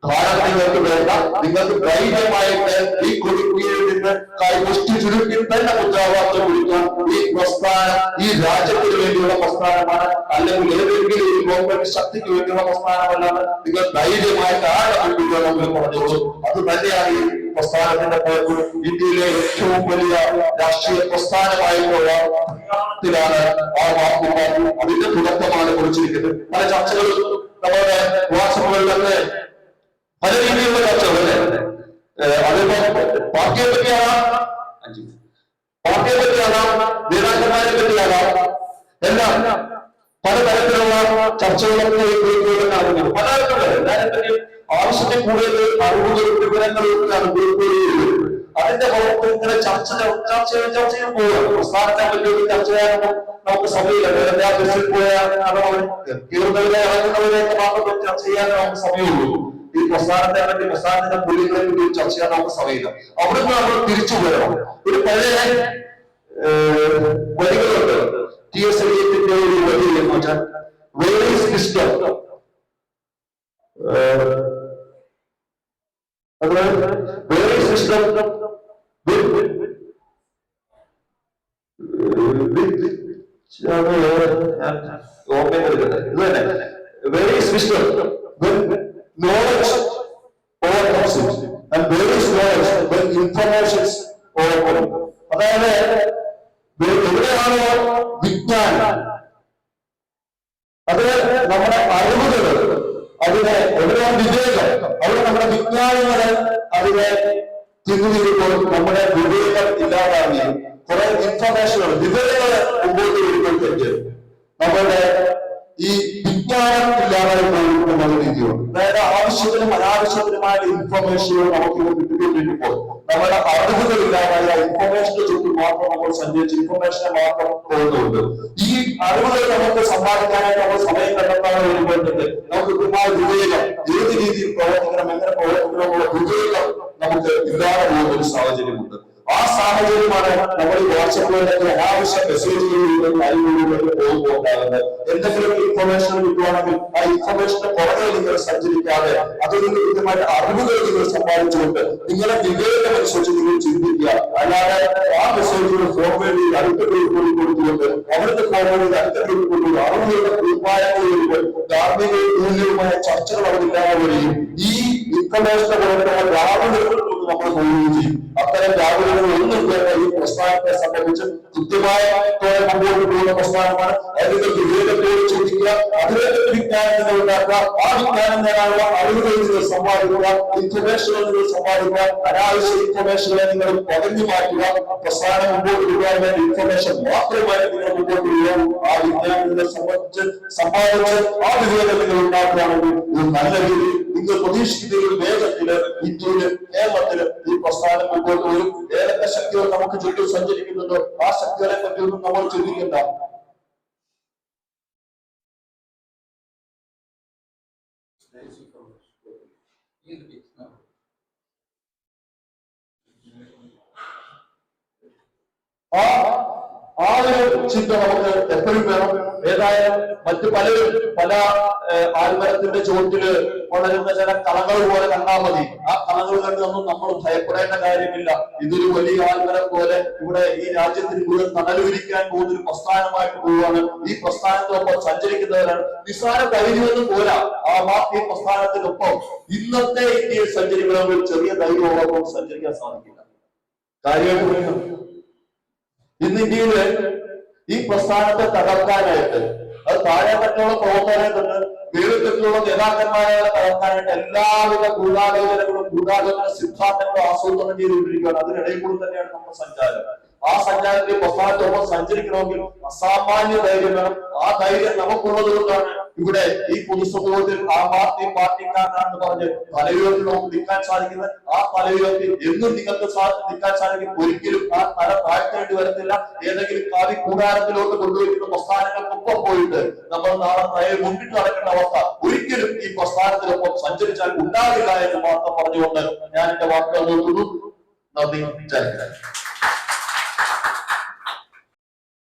ധാരണ നിങ്ങൾക്ക് വേണ്ട. നിങ്ങൾക്ക് ധൈര്യമായിട്ട് ഈ കൊടുക്കുകയിൽ നിന്ന് കൈമുഷ്ടി ചുരുക്കി തന്നെ മുദ്രാവാക്യം വിളിക്കാൻ ഈ പ്രസ്ഥാനം ഈ രാജ്യത്തിന് വേണ്ടിയുള്ള പ്രസ്ഥാനം പ്രസ്ഥാനമാണ്, അല്ലെങ്കിൽ ഏതെങ്കിലും ഒരു ഗവൺമെന്റ് ശക്തിക്ക് വേണ്ടിയുള്ള പ്രസ്ഥാനമല്ലാതെ നിങ്ങൾ ധൈര്യമായിട്ട് ആരുടെ മുമ്പിൽ പറഞ്ഞോളൂ. അത് തന്നെയാണ് ഈ പ്രസ്ഥാനത്തിന്റെ പോക്ക്. ഇന്ത്യയിലെ ഏറ്റവും വലിയ രാഷ്ട്രീയ പ്രസ്ഥാനമായിട്ടുള്ള ാണ് ആ വാക്കുകൾ. അതിന്റെ തുടക്കമാണ് കുറിച്ചിരിക്കുന്നത്. പല ചർച്ചകളും നമ്മുടെ വാട്സപ്പുകളിലൊക്കെ പല രീതിയിലുള്ള ചർച്ചകളല്ലേ. അതിപ്പോ പാർട്ടിയെ പറ്റിയാകാം, നേതാക്കന്മാരെ പറ്റിയാകാം, എല്ലാം പലതരത്തിലുള്ള ചർച്ചകളൊക്കെ കാണുന്നത്. പലതരത്തിലുള്ള എല്ലാവരെപ്പറ്റിയും ആവശ്യത്തിൽ കൂടുതൽ അറിവുകളും വിവരങ്ങളും അതിന്റെ പുറത്ത് ഇങ്ങനെ ചർച്ച ചെയ്യാൻ പോവുകയാണ്. പ്രസ്ഥാനത്തെ പറ്റി ചർച്ച ചെയ്യാനൊന്നും നമുക്ക് സമയമില്ല. ബസ്സിൽ പോയാൽ കീറുന്നവരെ ഇറങ്ങുന്നവരെയൊക്കെ മാത്രം ചർച്ച ചെയ്യാനേ നമുക്ക് സമയമുള്ളൂ. ഈ പ്രസ്ഥാനത്തെ പറ്റി, പ്രസ്ഥാനത്തിന്റെ മൂല്യങ്ങളെ പറ്റി ചർച്ച ചെയ്യാൻ നമുക്ക് സമയമില്ല. അവിടുന്ന് നമ്മൾ തിരിച്ചു വരണം. ഒരു പഴയ വരികളുണ്ട്. ടി.എസ്. എലിയറ്റിന്റെ ഒരു വരി എന്ന് വെച്ചാൽ where is wisdom, where is wisdom Where is wisdom when knowledge overcomes it, and where is knowledge when information overcomes it? അതായത് എവിടെയാണോ വിജ്ഞാനം, അത് നമ്മുടെ അറിവുകൾ, അതിനെ എവിടെയാണ് വിവേകം, അവിടെ നമ്മുടെ വിജ്ഞാനങ്ങളെ അതിനെ തിന്നുതിരുമ്പോൾ നമ്മുടെ വിവേകം ഇല്ലാതാവുകയും കുറെ ഇൻഫർമേഷനുകൾ, വിവരങ്ങൾ മുമ്പോട്ട് വരുമ്പോഴത്തേക്ക് നമ്മുടെ ഈ വിജ്ഞാനം ഇല്ലാതായി പോകും എന്നുള്ള രീതിയുണ്ട്. അതായത് ആവശ്യത്തിനും അനാവശ്യത്തിനുമായ ഇൻഫർമേഷനുകൾ നമുക്ക് കിട്ടിക്കൊണ്ടിരിക്കുമ്പോൾ നമ്മുടെ അറിവുകൾ ഇല്ലാതായ ഇൻഫർമേഷന്റെ ചുറ്റും മാത്രം നമ്മൾ സഞ്ചരിച്ച് ഇൻഫർമേഷനെ മാത്രം പോകുന്നുണ്ട്. ഈ അറിവുകൾ നമുക്ക് സമ്പാദിക്കാനായിട്ട് നമ്മൾ സമയം കണ്ടെത്താൻ വരുമ്പോഴത്തേക്ക് നമുക്ക് കൃത്യമായ വിവേകം, ഏത് രീതിയിൽ പ്രവർത്തിക്കണം, എങ്ങനെ പ്രവർത്തിക്കണമെന്നുള്ള വിവേകം നമുക്ക് ഇല്ലാതെ പോകുന്ന ഒരു സാഹചര്യമുണ്ട്. ആ സാഹചര്യമാണ് നമ്മൾ ഈ വാട്സപ്പുകളിലൊക്കെ അനാവശ്യ മെസ്സേജുകളിലൂടെ കാര്യങ്ങളിലൂടെ പോകുമ്പോൾ ഉണ്ടാകുന്നത്. എന്തെങ്കിലും ഇൻഫർമേഷൻ കിട്ടുവാണെങ്കിൽ ആ ഇൻഫർമേഷന്റെ പുറകെ നിങ്ങൾ സഞ്ചരിക്കാതെ അതിൽ നിന്ന് കൃത്യമായിട്ട് അറിവുകൾ നിങ്ങൾ സമ്പാദിച്ചുകൊണ്ട് നിങ്ങളെ വിവേകം അനുസരിച്ച് നിങ്ങൾ ചിന്തിക്കുക. അല്ലാതെ ആ മെസ്സേജുകൾ ഫോർവേഡ് അടുത്ത ഗ്രൂപ്പുകളിൽ കൊടുത്തുകൊണ്ട് അവിടുത്തെ ഫോർവേഡ് അടുത്ത ഗ്രൂപ്പുകളിൽ അറിവുകളുടെ ഉപായങ്ങളിലൂടെ ധാർമ്മിക മൂല്യവുമായ ചർച്ചകൾ അവരില്ലാതെ വരികയും ഈ ഇൻഫർമേഷന്റെ പുറത്തുള്ള രാവിലെ നമ്മൾ പോവുകയും ചെയ്യും. അത്തരം രാവിലെകൾ ഒന്നും വേണ്ട ഈ പ്രസ്ഥാനത്തെ സംബന്ധിച്ച് കൃത്യമായ മുമ്പോട്ട് പോകുന്ന പ്രസ്ഥാനമാണ്. അതിന്റെ വിവേകത്തോട് ചിന്തിക്കുക, അതിലേക്ക് വിജ്ഞാനം നിങ്ങൾ ഉണ്ടാക്കുക, ആ വിജ്ഞാനം നേടാനുള്ള അറിവുകൾ നിങ്ങൾ സമ്പാദിക്കുക, ഇൻഫർമേഷനുകൾ നിങ്ങൾ സമ്പാദിക്കുക, അനാവശ്യ ഇൻഫർമേഷനുകളെ നിങ്ങൾ പകഞ്ഞു മാറ്റുക. പ്രസ്ഥാനം മുമ്പോട്ട് പോകാൻ വേണ്ടി ഇൻഫർമേഷൻ മാത്രമായി നിങ്ങൾ മുമ്പോട്ട് പോകാൻ ആ വിജ്ഞാനം നിങ്ങളെ സംബന്ധിച്ച് സമ്പാദിച്ച് ആ വിവേകം നിങ്ങൾ ഉണ്ടാക്കുകയാണെങ്കിൽ ഇത് നല്ല രീതിയിൽ നിങ്ങൾ പ്രതീക്ഷിക്കുന്ന വേഗത്തില് ഇന്ത്യയില് കേരളത്തില് ഈ പ്രസ്ഥാനം മുമ്പോട്ട് വരും. ഏതൊക്കെ ശക്തികൾ നമുക്ക് ചുറ്റും സഞ്ചരിക്കുന്നുണ്ടോ ആ ശക്തികളെ പറ്റിയൊന്നും നമ്മൾ ചിന്തിക്കണ്ട. ആ ഒരു ചിന്ത നമുക്ക് എപ്പോഴും വേണം. ഏതായാലും മറ്റു പലരും പല ആൽമരത്തിന്റെ ചുവട്ടില് വളരുന്ന ചില കളകൾ പോലെ കണ്ടാൽ മതി. ആ കളകൾ കണ്ടൊന്നും നമ്മൾ ഭയപ്പെടേണ്ട കാര്യമില്ല. ഇതൊരു വലിയ ആൽമരം പോലെ ഇവിടെ ഈ രാജ്യത്തിന് മുഴുവൻ തണലുവിരിക്കാൻ പോകുന്ന ഒരു പ്രസ്ഥാനമായിട്ട് പോവുകയാണ്. ഈ പ്രസ്ഥാനത്തിനൊപ്പം സഞ്ചരിക്കുന്നവരാണ്. നിസ്സാര ധൈര്യമൊന്നും പോരാ. ആ പാർട്ടി പ്രസ്ഥാനത്തിനൊപ്പം ഇന്നത്തെ ഇന്ത്യയിൽ സഞ്ചരിക്കണമെങ്കിൽ ചെറിയ ധൈര്യമോടൊപ്പം സഞ്ചരിക്കാൻ സാധിക്കില്ല. കാര്യമായിട്ട് പറയുന്നു, ഇന്ന് ഇന്ത്യയില് ഈ പ്രസ്ഥാനത്തെ തകർക്കാനായിട്ട്, അത് താഴെത്തട്ടിലുള്ള പ്രവർത്തകരെ തന്നെ വീടുള്ള നേതാക്കന്മാരെ തകർക്കാനായിട്ട് എല്ലാവിധ ഗൂഢാലോചനകളും ഗൂഢാലോചന സിദ്ധാന്തങ്ങളും ആസൂത്രണം ചെയ്തുകൊണ്ടിരിക്കുകയാണ്. അതിനിടയിൽ കൂടി തന്നെയാണ് നമ്മുടെ സഞ്ചാരം. ആ സഞ്ചാരത്തിൽ പ്രസ്ഥാനത്തോടൊപ്പം സഞ്ചരിക്കണമെങ്കിൽ അസാമാന്യ ധൈര്യം വേണം. ആ ധൈര്യം നമുക്കുള്ളത് കൊണ്ടാണ് ഇവിടെ ഈ പൊതുസമൂഹത്തിൽ ആ പാർട്ടിക്കാരനാണെന്ന് പറഞ്ഞ് തലയുയർത്തി നമുക്ക് നിൽക്കാൻ സാധിക്കുന്നത്. ആ തലയുയർത്തി എന്നും നിങ്ങൾക്ക് നിൽക്കാൻ സാധിക്കും. ഒരിക്കലും ആ തല താഴ്ത്തേണ്ടി വരത്തില്ല. ഏതെങ്കിലും കാവി കൂടാരത്തിലോട്ട് കൊണ്ടുവരുന്ന പ്രസ്ഥാനങ്ങൾക്കൊപ്പം പോയിട്ട് നമ്മൾ നാളെ തയ്യ മുന്നിട്ട് നടക്കേണ്ട അവസ്ഥ ഒരിക്കലും ഈ പ്രസ്ഥാനത്തിനൊപ്പം സഞ്ചരിച്ചാൽ ഉണ്ടാകില്ല എന്ന് മാത്രം പറഞ്ഞുകൊണ്ട് ഞാൻ എന്റെ വാക്കുകൾ നിർത്തുന്നു. നന്ദി. ജയ്.